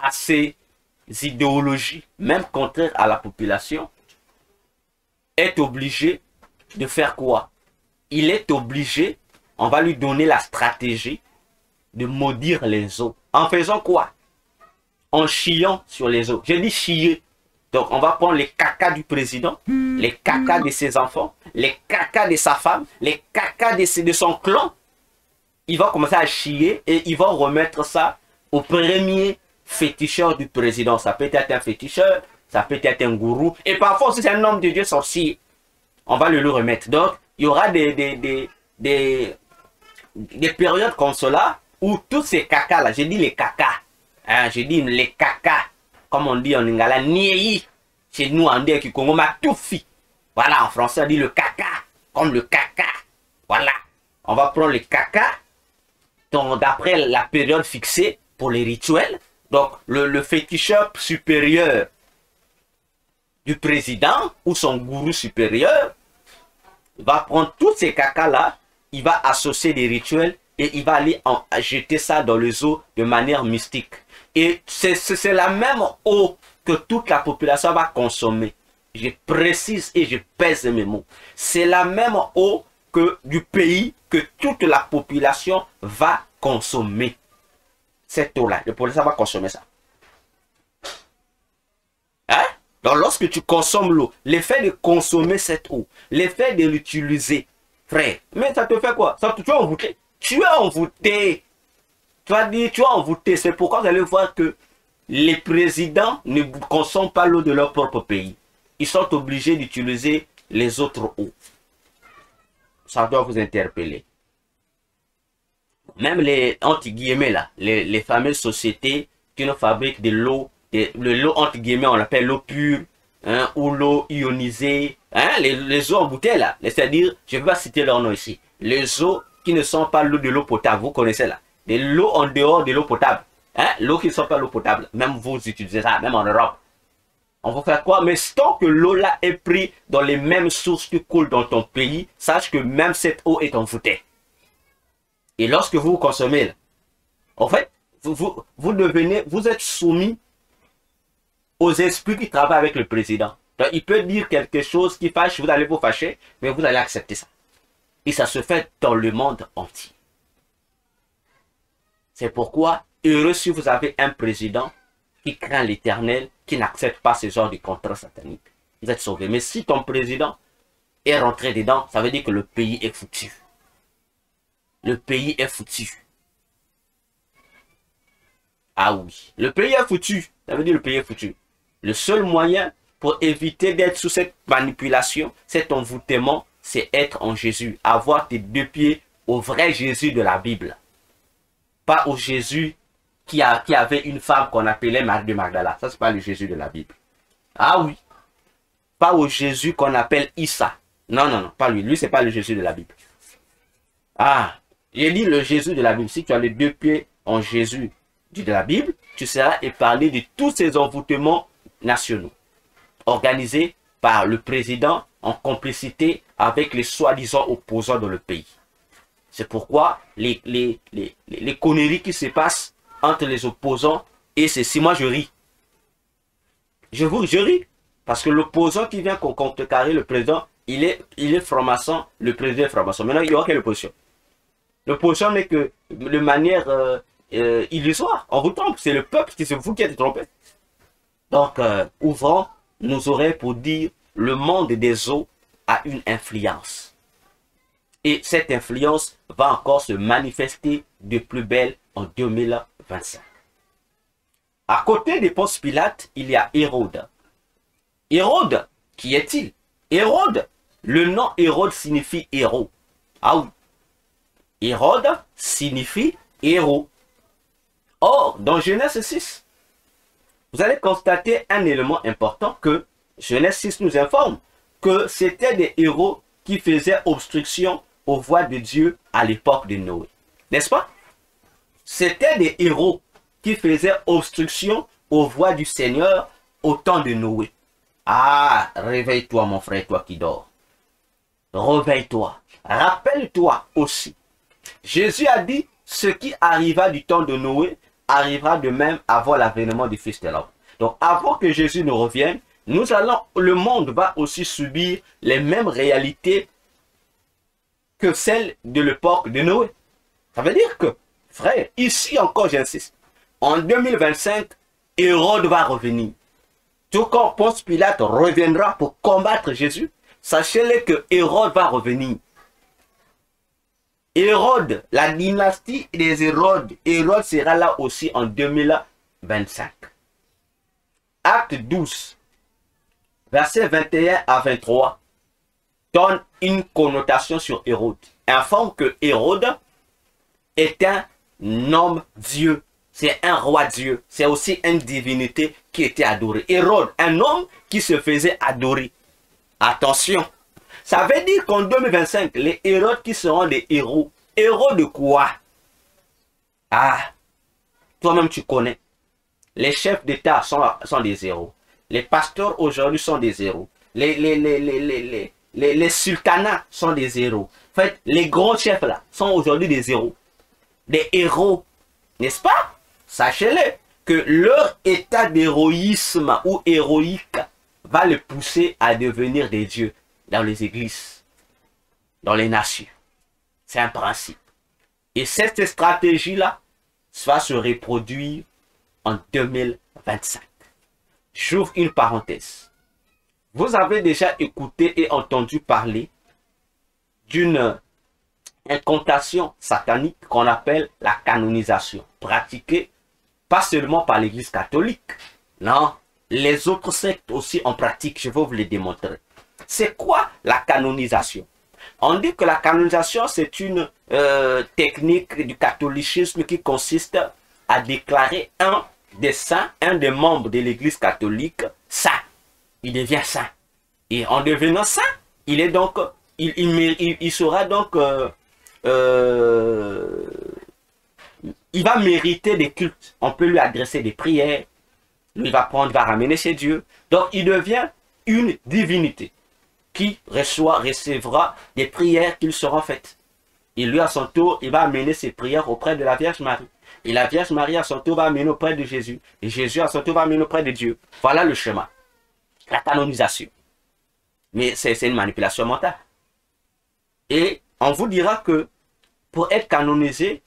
à ses idéologies, même contraires à la population, est obligé de faire quoi? Il est obligé, on va lui donner la stratégie de maudire les eaux. En faisant quoi? En chiant sur les eaux. Je dis chier. Donc, on va prendre les cacas du président, les cacas de ses enfants, les cacas de sa femme, les cacas de son clan. Il va commencer à chier et il va remettre ça au premier féticheur du président. Ça peut être un féticheur, ça peut être un gourou. Et parfois aussi, c'est un homme de Dieu sorcier. On va le lui remettre. Donc, il y aura des périodes comme cela où tous ces cacas-là, j'ai dit les cacas, hein, j'ai dit les cacas, comme on dit en lingala, niei. Chez nous, on dit qui Congo ma tout fi. Voilà, en français, on dit le caca, comme le caca. Voilà. On va prendre les cacas, d'après la période fixée pour les rituels. Donc, le féticheur supérieur du président ou son gourou supérieur va prendre tous ces cacas-là, il va associer des rituels et il va aller jeter ça dans les eaux de manière mystique. Et c'est la même eau que toute la population va consommer. Je précise et je pèse mes mots. C'est la même eau que du pays que toute la population va consommer. Cette eau-là, la population va consommer ça. Hein? Donc lorsque tu consommes l'eau, l'effet de consommer cette eau, l'effet de l'utiliser, frère, mais ça te fait quoi? Ça, tu es envoûté. Tu es envoûté. Tu as dit, tu es envoûté. C'est pourquoi vous allez voir que les présidents ne consomment pas l'eau de leur propre pays. Ils sont obligés d'utiliser les autres eaux. Ça doit vous interpeller. Même les, entre guillemets, là, les fameuses sociétés qui nous fabriquent de l'eau, l'eau, entre guillemets, on l'appelle l'eau pure, hein, ou l'eau ionisée, hein, les eaux en bouteille, là. C'est-à-dire, je ne vais pas citer leur nom ici. Les eaux qui ne sont pas l'eau de l'eau potable, vous connaissez là. de l'eau en dehors de l'eau potable. Hein? L'eau qui ne sort pas l'eau potable. Même vous utilisez ça, même en Europe. On va faire quoi? Mais tant que l'eau là est prise dans les mêmes sources qui coulent dans ton pays, sache que même cette eau est envoûtée. Et lorsque vous consommez, en fait, vous êtes soumis aux esprits qui travaillent avec le président. Donc, il peut dire quelque chose qui fâche, vous allez vous fâcher, mais vous allez accepter ça. Et ça se fait dans le monde entier. C'est pourquoi, heureux si vous avez un président qui craint l'Éternel, qui n'accepte pas ce genre de contrat satanique. Vous êtes sauvés. Mais si ton président est rentré dedans, ça veut dire que le pays est foutu. Le pays est foutu. Ah oui, le pays est foutu. Ça veut dire le pays est foutu. Le seul moyen pour éviter d'être sous cette manipulation, cet envoûtement, c'est être en Jésus. Avoir tes deux pieds au vrai Jésus de la Bible. Pas au Jésus qui avait une femme qu'on appelait Marie de Magdala. Ça, c'est pas le Jésus de la Bible. Ah oui. Pas au Jésus qu'on appelle Issa. Non, non, non, pas lui. Lui, c'est pas le Jésus de la Bible. Ah, j'ai dit le Jésus de la Bible. Si tu as les deux pieds en Jésus de la Bible, tu seras épargné de tous ces envoûtements nationaux, organisés par le président en complicité avec les soi-disant opposants dans le pays. C'est pourquoi les conneries qui se passent entre les opposants et ceci, moi je ris. Je ris. Parce que l'opposant qui vient contrecarrer le président, il est franc-maçon, le président est franc-maçon. Maintenant, il y aura quelle opposition? L'opposition n'est que de manière illusoire. On vous trompe, c'est le peuple, c'est vous qui êtes trompé. Donc, ouvrons nos oreilles pour dire le monde des eaux a une influence. Et cette influence va encore se manifester de plus belle en 2025. À côté de Ponce Pilate, il y a Hérode. Hérode, qui est-il? Hérode, le nom Hérode signifie héros. Ah oui. Hérode signifie héros. Or, dans Genèse 6, vous allez constater un élément important que Genèse 6 nous informe que c'était des héros qui faisaient obstruction aux voies de Dieu à l'époque de Noé. N'est-ce pas? C'était des héros qui faisaient obstruction aux voies du Seigneur au temps de Noé. Ah, réveille-toi mon frère, toi qui dors. Réveille-toi. Rappelle-toi aussi. Jésus a dit, ce qui arriva du temps de Noé arrivera de même avant l'avènement du Fils de l'homme. Donc avant que Jésus ne revienne, le monde va aussi subir les mêmes réalités que celles de l'époque de Noé. Ça veut dire que, frère, ici encore j'insiste, en 2025, Hérode va revenir. Tout comme Ponce Pilate reviendra pour combattre Jésus, sachez-le que Hérode va revenir. Hérode, la dynastie des Hérodes, Hérode sera là aussi en 2025. Acte 12, versets 21 à 23, donne une connotation sur Hérode. Informe que Hérode est un homme Dieu. C'est un roi Dieu. C'est aussi une divinité qui était adorée. Hérode, un homme qui se faisait adorer. Attention. Ça veut dire qu'en 2025, les Hérodes qui seront des héros. Héros de quoi? Ah, toi-même tu connais. Les chefs d'État sont des héros. Les pasteurs aujourd'hui sont des héros. Les sultanats sont des héros. En fait, les grands chefs là sont aujourd'hui des héros. Des héros. N'est-ce pas? Sachez-le que leur état d'héroïsme ou héroïque va les pousser à devenir des dieux dans les églises, dans les nations. C'est un principe. Et cette stratégie-là va se reproduire en 2025. J'ouvre une parenthèse. Vous avez déjà écouté et entendu parler d'une incantation satanique qu'on appelle la canonisation, pratiquée pas seulement par l'Église catholique. Non, les autres sectes aussi en pratiquent, je vais vous les démontrer. C'est quoi la canonisation? On dit que la canonisation, c'est une technique du catholicisme qui consiste à déclarer un des saints, un des membres de l'Église catholique, saint. Il devient saint. Et en devenant saint, il est donc, il sera donc il va mériter des cultes. On peut lui adresser des prières. Lui va prendre, il va ramener chez Dieu. Donc, il devient une divinité qui recevra des prières qui lui seront faites. Et lui, à son tour, il va amener ses prières auprès de la Vierge Marie. Et la Vierge Marie, à son tour, va amener auprès de Jésus. Et Jésus, à son tour, va amener auprès de Dieu. Voilà le schéma. La canonisation. Mais c'est une manipulation mentale. Et on vous dira que pour être canonisé,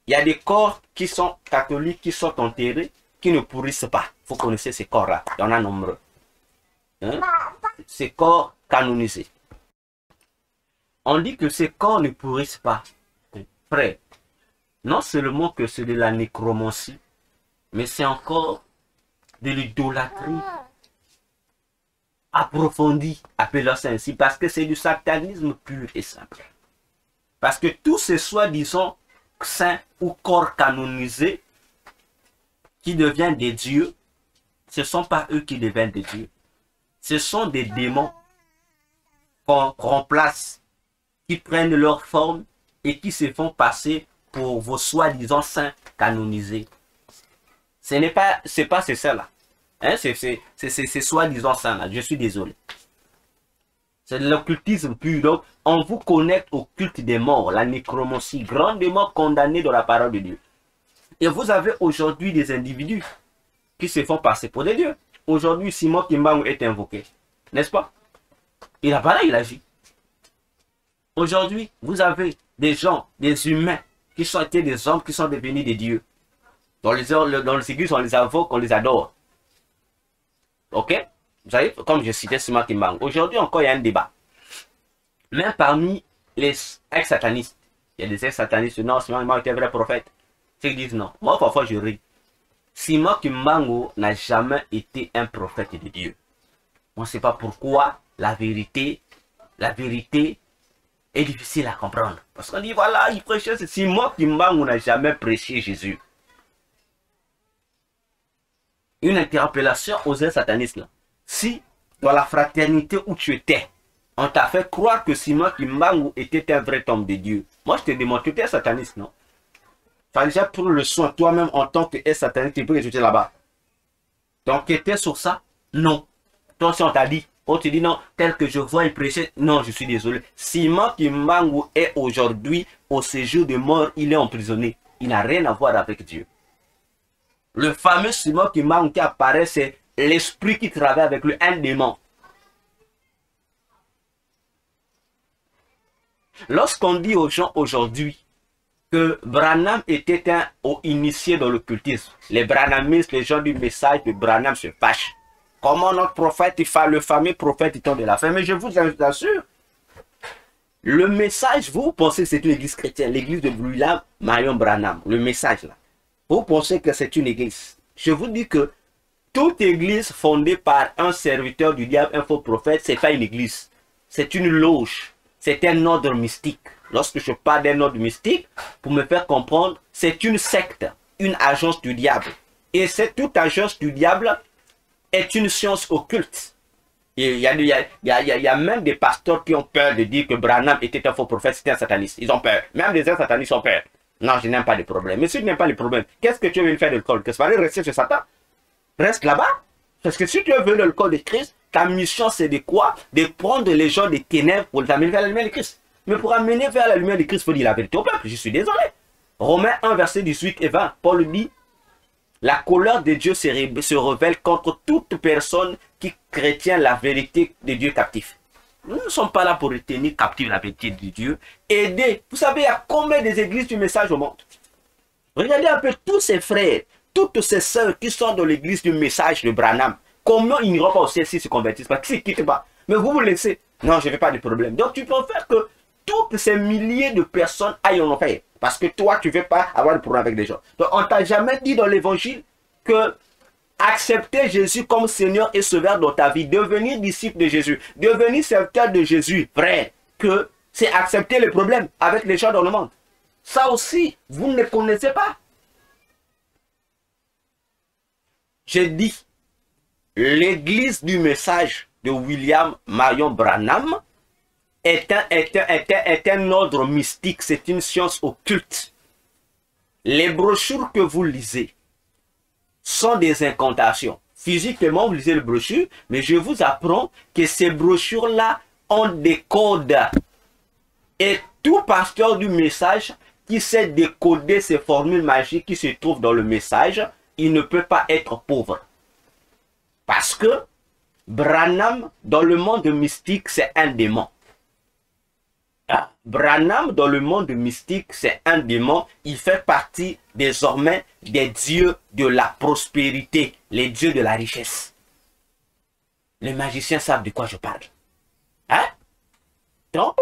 il y a des corps qui sont catholiques, qui sont enterrés, qui ne pourrissent pas. Vous connaissez ces corps-là. Il y en a nombreux. Hein? Ces corps canonisés. On dit que ces corps ne pourrissent pas. Frère, non seulement que c'est de la nécromancie, mais c'est encore de l'idolâtrie approfondie, appelons ça ainsi, parce que c'est du satanisme pur et simple. Parce que tous ces soi-disant saints ou corps canonisés qui deviennent des dieux, ce ne sont pas eux qui deviennent des dieux. Ce sont des démons qu'on remplace, qui prennent leur forme et qui se font passer pour vos soi-disant saints canonisés. C'est pas ça là. Hein? C'est soi-disant saints là. Je suis désolé. C'est de l'occultisme pur. Donc, on vous connecte au culte des morts, la nécromancie, grandement condamnée dans la parole de Dieu. Et vous avez aujourd'hui des individus qui se font passer pour des dieux. Aujourd'hui, Simon Kimbangu est invoqué. N'est-ce pas? Il a parlé, il agit. Aujourd'hui, vous avez des gens, des humains, qui sont été des hommes qui sont devenus des dieux. Dans les églises, on les invoque, on les adore. Ok? Vous savez, comme je citais Simon Kimbangu, aujourd'hui encore, il y a un débat. Même parmi les ex-satanistes, il y a des ex-satanistes, non, Simon Kimbangu était un vrai prophète. Ceux qui disent non. Moi, parfois, je ris. Simon Kimbangu n'a jamais été un prophète de Dieu. On ne sait pas pourquoi la vérité est difficile à comprendre. Parce qu'on dit, voilà, il prêchait, c'est Simon Kimbangu n'a jamais prêché Jésus. Une interpellation aux satanistes là. Si, dans la fraternité où tu étais, on t'a fait croire que Simon Kimbangu était un vrai homme de Dieu. Moi, je te demande, tu étais sataniste, non? Tu as déjà pris le soin toi-même en tant que sataniste, tu peux étudier là-bas. Donc, tu étais sur ça? Non. Toi, si on t'a dit, on te dit non, tel que je vois il prêcher, non, je suis désolé. Simon Kimbangu est aujourd'hui au séjour de mort, il est emprisonné. Il n'a rien à voir avec Dieu. Le fameux Simon Kimbangu qui apparaît, c'est l'esprit qui travaille avec lui, un démon. Lorsqu'on dit aux gens aujourd'hui que Branham était un initié dans l'occultisme, les Branhamistes, les gens du message de Branham se fâchent. Comment notre prophète, le fameux prophète du temps de la fin. Mais je vous assure, le message, vous pensez que c'est une église chrétienne, l'église de William Marion Branham, le message là. Vous pensez que c'est une église. Je vous dis que toute église fondée par un serviteur du diable, un faux prophète, c'est pas une église. C'est une loge. C'est un ordre mystique. Lorsque je parle d'un ordre mystique, pour me faire comprendre, c'est une secte, une agence du diable. Et toute agence du diable est une science occulte. Il y a même des pasteurs qui ont peur de dire que Branham était un faux prophète, c'était un sataniste. Ils ont peur. Même les satanistes ont peur. Non, je n'aime pas les problèmes. Mais si tu n'aimes pas les problèmes, qu'est-ce que tu veux faire de l'école? Que ça va rester chez Satan? Reste là-bas. Parce que si tu veux le corps de Christ, ta mission c'est de quoi? De prendre les gens des ténèbres pour les amener vers la lumière de Christ. Mais pour amener vers la lumière de Christ, il faut dire la vérité au peuple. Je suis désolé. Romains 1, verset 18 et 20, Paul dit, la colère de Dieu se révèle contre toute personne qui retient la vérité de Dieu captif. Nous ne sommes pas là pour retenir captif la vérité de Dieu. Aider. Vous savez, il y a combien des églises du message au monde? Regardez un peu tous ces frères, toutes ces sœurs qui sont dans l'église du message de Branham. Comment ils n'iront pas au ciel s'ils se convertissent pas? Qui ne quittent pas? Mais vous laissez. Non, je ne veux pas de problème. Donc tu peux faire que toutes ces milliers de personnes aillent en enfer. Parce que toi, tu ne veux pas avoir de problème avec des gens. Donc on ne t'a jamais dit dans l'évangile que accepter Jésus comme Seigneur et Sauveur dans ta vie, devenir disciple de Jésus, devenir serviteur de Jésus, vrai, que c'est accepter les problèmes avec les gens dans le monde. Ça aussi, vous ne connaissez pas. J'ai dit, l'église du message de William Marion Branham est un ordre mystique, c'est une science occulte. les brochures que vous lisez sont des incantations. Physiquement, vous lisez les brochures, mais je vous apprends que ces brochures-là ont des codes. Et tout pasteur du message qui sait décoder ces formules magiques qui se trouvent dans le message, il ne peut pas être pauvre. Parce que Branham, dans le monde mystique, c'est un démon. Branham, dans le monde mystique, c'est un démon. Il fait partie désormais des dieux de la prospérité, les dieux de la richesse. Les magiciens savent de quoi je parle. Hein? Donc,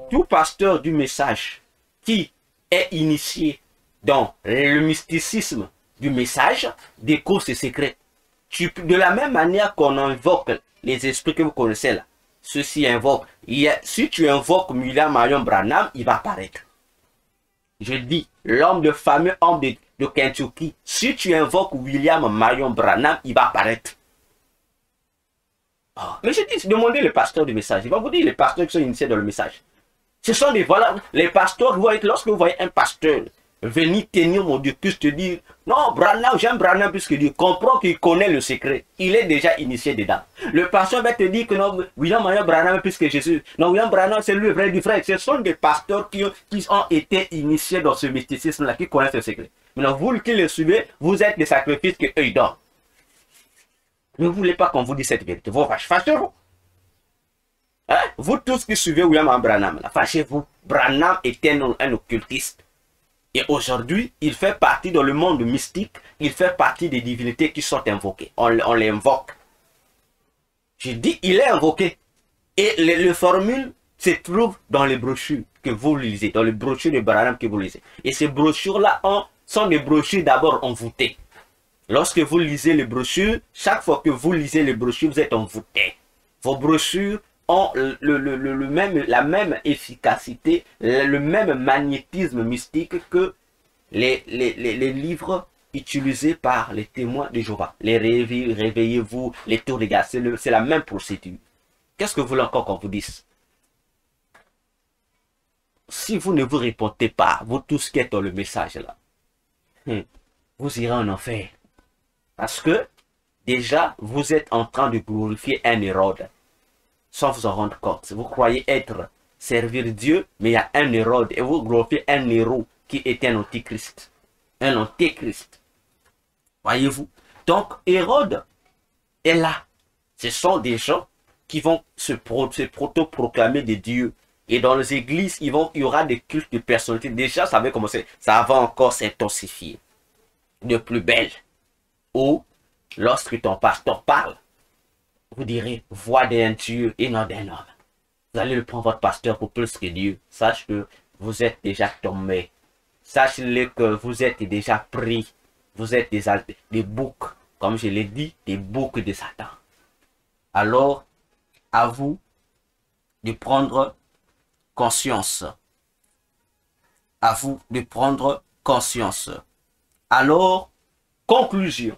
tout pasteur du message qui est initié dans le mysticisme du message découvre ses secrets. De la même manière qu'on invoque les esprits que vous connaissez là, ceux-ci invoquent. Si tu invoques William Marion Branham, il va apparaître. Je dis, l'homme de fameux homme de Kentucky, si tu invoques William Marion Branham, il va apparaître. Oh. Mais je dis, demandez le pasteur du message. Il va vous dire les pasteurs qui sont initiés dans le message. Ce sont des, voilà, les pasteurs, lorsque vous voyez un pasteur venir tenir mon Dieu, puisse te dire, non, Branham, j'aime Branham, puisque Dieu comprend qu'il connaît le secret. Il est déjà initié dedans. Le pasteur va te dire que non, William Marion Branham, puisque Jésus, non, William Branham, c'est le vrai du frère. Ce sont des pasteurs qui ont été initiés dans ce mysticisme-là, qui connaissent le secret. Maintenant, vous qui le suivez, vous êtes des sacrifices qu'eux ils donnent. Ne voulez pas qu'on vous dise cette vérité. Vous fâchez-vous. Hein? Vous tous qui suivez William Branham, fâchez-vous. Branham est un occultiste. Et aujourd'hui, il fait partie dans le monde mystique, il fait partie des divinités qui sont invoquées. On l'invoque. Je dis, il est invoqué. Et les formules se trouvent dans les brochures que vous lisez, dans les brochures de Branham que vous lisez. Et ces brochures-là sont des brochures d'abord envoûtées. Lorsque vous lisez les brochures, chaque fois que vous lisez les brochures, vous êtes envoûté. Vos brochures ont la même efficacité, le même magnétisme mystique que les livres utilisés par les témoins de Jéhovah. Les réveillez-vous, les tours de gaz, c'est la même procédure. Qu'est-ce que vous voulez encore qu'on vous dise? Si vous ne vous répondez pas, vous tous qui êtes dans le message là, vous irez en enfer. Parce que déjà, vous êtes en train de glorifier un Hérode. Sans vous en rendre compte. Vous croyez servir Dieu, mais il y a un Hérode. Et vous glorifiez un héros qui était un antichrist. Un antéchrist. Voyez-vous? Donc, Hérode est là. Ce sont des gens qui vont se proto-proclamer des dieux. Et dans les églises, il y aura des cultes de personnalité. Déjà, ça va commencer. Ça va encore s'intensifier. De plus belle. Ou, lorsque ton pasteur parle, vous direz, voix d'un Dieu et non d'un homme. Vous allez le prendre votre pasteur pour plus que Dieu. Sache que vous êtes déjà tombé. Sachez-le que vous êtes déjà pris. Vous êtes des boucs, comme je l'ai dit, des boucs de Satan. Alors, à vous de prendre conscience. À vous de prendre conscience. Alors, conclusion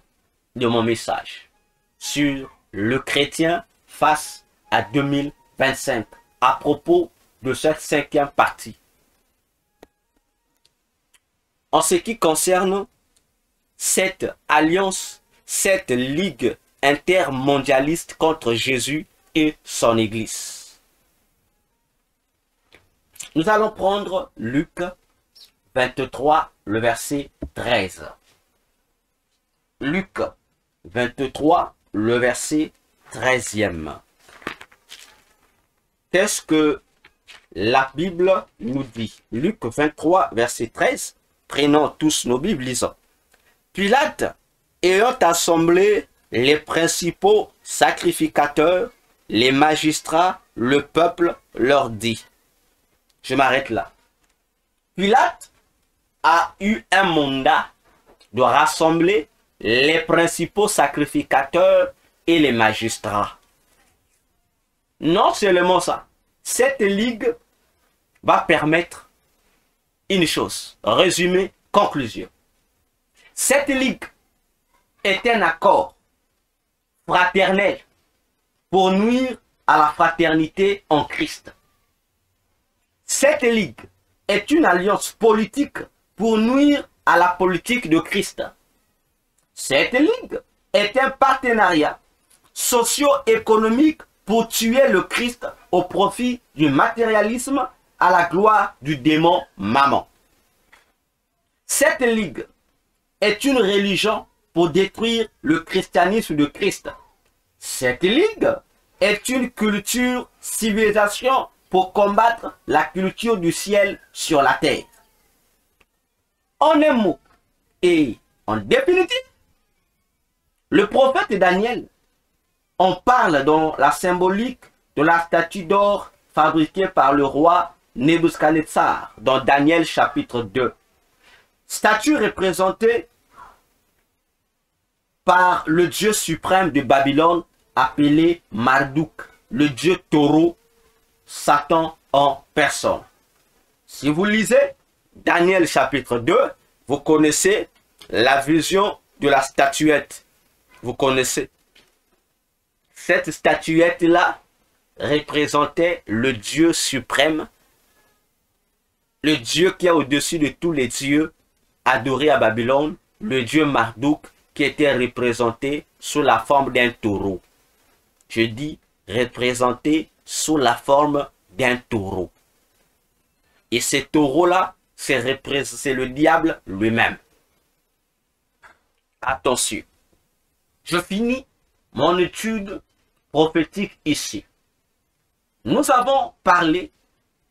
de mon message sur le chrétien face à 2025 à propos de cette 5e partie. En ce qui concerne cette alliance, cette ligue intermondialiste contre Jésus et son Église. Nous allons prendre Luc 23, le verset 13. Luc 23, le verset 13e. Qu'est-ce que la Bible nous dit? Luc 23, verset 13. Prenons tous nos Bibles, lisons. Pilate, ayant assemblé les principaux sacrificateurs, les magistrats, le peuple, leur dit. Je m'arrête là. Pilate a eu un mandat de rassembler les principaux sacrificateurs et les magistrats. Non seulement ça, cette ligue va permettre une chose. Résumé, conclusion. Cette ligue est un accord fraternel pour nuire à la fraternité en Christ. Cette ligue est une alliance politique pour nuire à la politique de Christ. Cette ligue est un partenariat socio-économique pour tuer le Christ au profit du matérialisme à la gloire du démon Mammon. Cette ligue est une religion pour détruire le christianisme de Christ. Cette ligue est une culture, civilisation pour combattre la culture du ciel sur la terre. En un mot et en définitive, le prophète Daniel, on parle dans la symbolique de la statue d'or fabriquée par le roi Nebuchadnezzar dans Daniel chapitre 2. Statue représentée par le dieu suprême de Babylone appelé Marduk, le dieu taureau, Satan en personne. Si vous lisez Daniel chapitre 2, vous connaissez la vision de la statuette. Vous connaissez. Cette statuette-là représentait le Dieu suprême, le Dieu qui est au-dessus de tous les dieux adorés à Babylone, le Dieu Marduk qui était représenté sous la forme d'un taureau. Je dis représenté sous la forme d'un taureau. Et ce taureau-là, c'est le diable lui-même. Attention, je finis mon étude prophétique ici. Nous avons parlé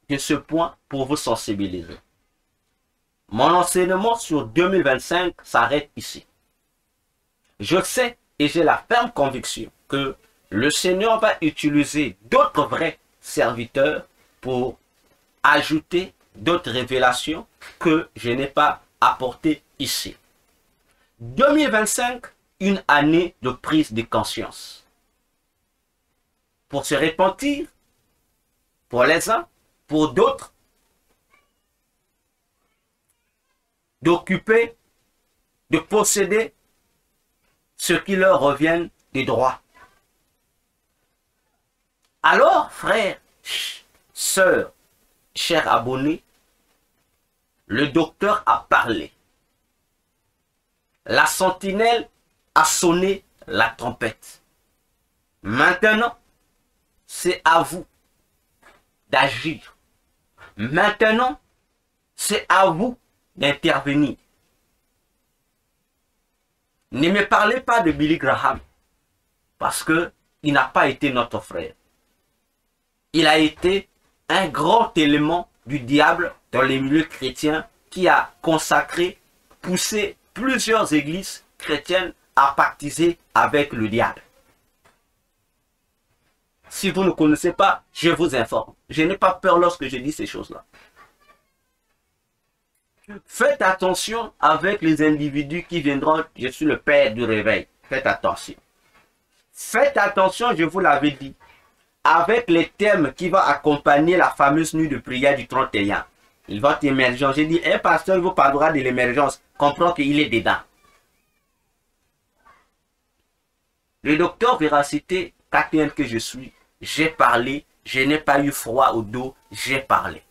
de ce point pour vous sensibiliser. Mon enseignement sur 2025 s'arrête ici. Je sais et j'ai la ferme conviction que le Seigneur va utiliser d'autres vrais serviteurs pour ajouter d'autres révélations que je n'ai pas apportées ici. 2025, une année de prise de conscience. Pour se repentir, pour les uns, pour d'autres, d'occuper, de posséder ce qui leur revient de droit. Alors, frères, sœurs, chers abonnés, le docteur a parlé. La sentinelle a sonné la trompette. Maintenant, c'est à vous d'agir. Maintenant, c'est à vous d'intervenir. Ne me parlez pas de Billy Graham, parce qu'il n'a pas été notre frère. Il a été un grand élément du diable dans les milieux chrétiens qui a consacré, poussé plusieurs églises chrétiennes à pactiser avec le diable. Si vous ne connaissez pas, je vous informe. Je n'ai pas peur lorsque je dis ces choses-là. Faites attention avec les individus qui viendront. Je suis le père du réveil. Faites attention. Faites attention, je vous l'avais dit, avec les thèmes qui vont accompagner la fameuse nuit de prière du 31. Il va émerger. J'ai dit, un pasteur vous parlera de l'émergence. Comprends qu'il est dedans. Le docteur Véracité, chrétien que je suis, j'ai parlé, je n'ai pas eu froid au dos, j'ai parlé.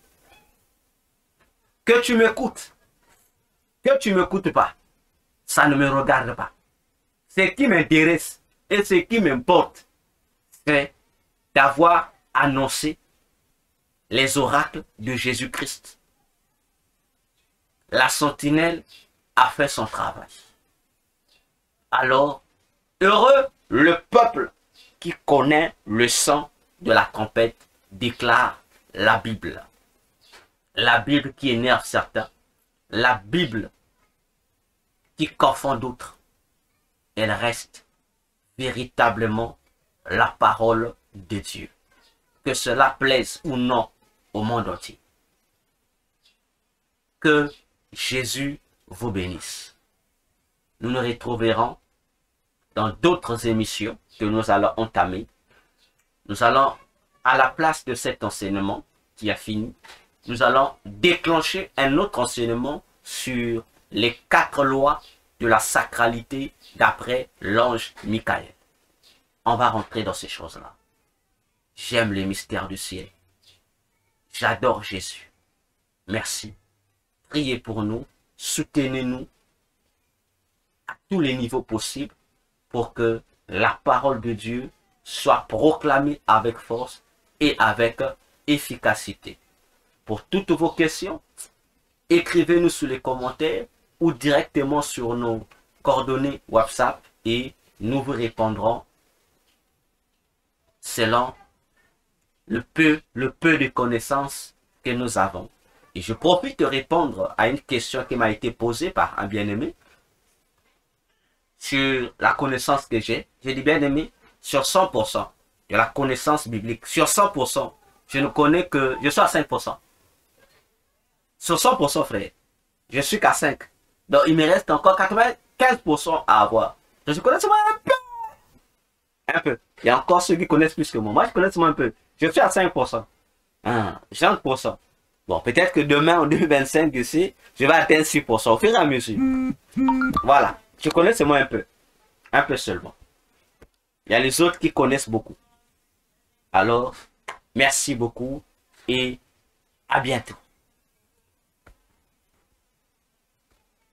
Que tu m'écoutes, que tu ne m'écoutes pas, ça ne me regarde pas. Ce qui m'intéresse et ce qui m'importe, c'est d'avoir annoncé les oracles de Jésus-Christ. La sentinelle a fait son travail. Alors, heureux le peuple qui connaît le son de la trompette, déclare la Bible. La Bible qui énerve certains. La Bible qui confond d'autres. Elle reste véritablement la parole de Dieu. Que cela plaise ou non au monde entier. Que Jésus vous bénisse. Nous nous retrouverons dans d'autres émissions que nous allons entamer. Nous allons, à la place de cet enseignement qui a fini, nous allons déclencher un autre enseignement sur les 4 lois de la sacralité d'après l'ange Michael. On va rentrer dans ces choses-là. J'aime les mystères du ciel. J'adore Jésus. Merci. Priez pour nous soutenez-nous à tous les niveaux possibles pour que la parole de Dieu soit proclamée avec force et avec efficacité. Pour toutes vos questions, écrivez-nous sous les commentaires ou directement sur nos coordonnées WhatsApp et nous vous répondrons selon le peu de connaissances que nous avons. Et je profite de répondre à une question qui m'a été posée par un bien-aimé sur la connaissance que j'ai. J'ai dit bien-aimé, sur 100% de la connaissance biblique, sur 100%, je ne connais que, je suis à 5%. Sur 100%, frère, je suis qu'à 5. Donc, il me reste encore 95% à avoir. Je connais seulement un peu. Un peu. Il y a encore ceux qui connaissent plus que moi. Moi, je connais seulement un peu. Je suis à 5%. 5%. Bon, peut-être que demain, en 2025, ici, je vais atteindre 6% au fur et à mesure. Voilà. Je connais seulement un peu. Un peu seulement. Il y a les autres qui connaissent beaucoup. Alors, merci beaucoup et à bientôt.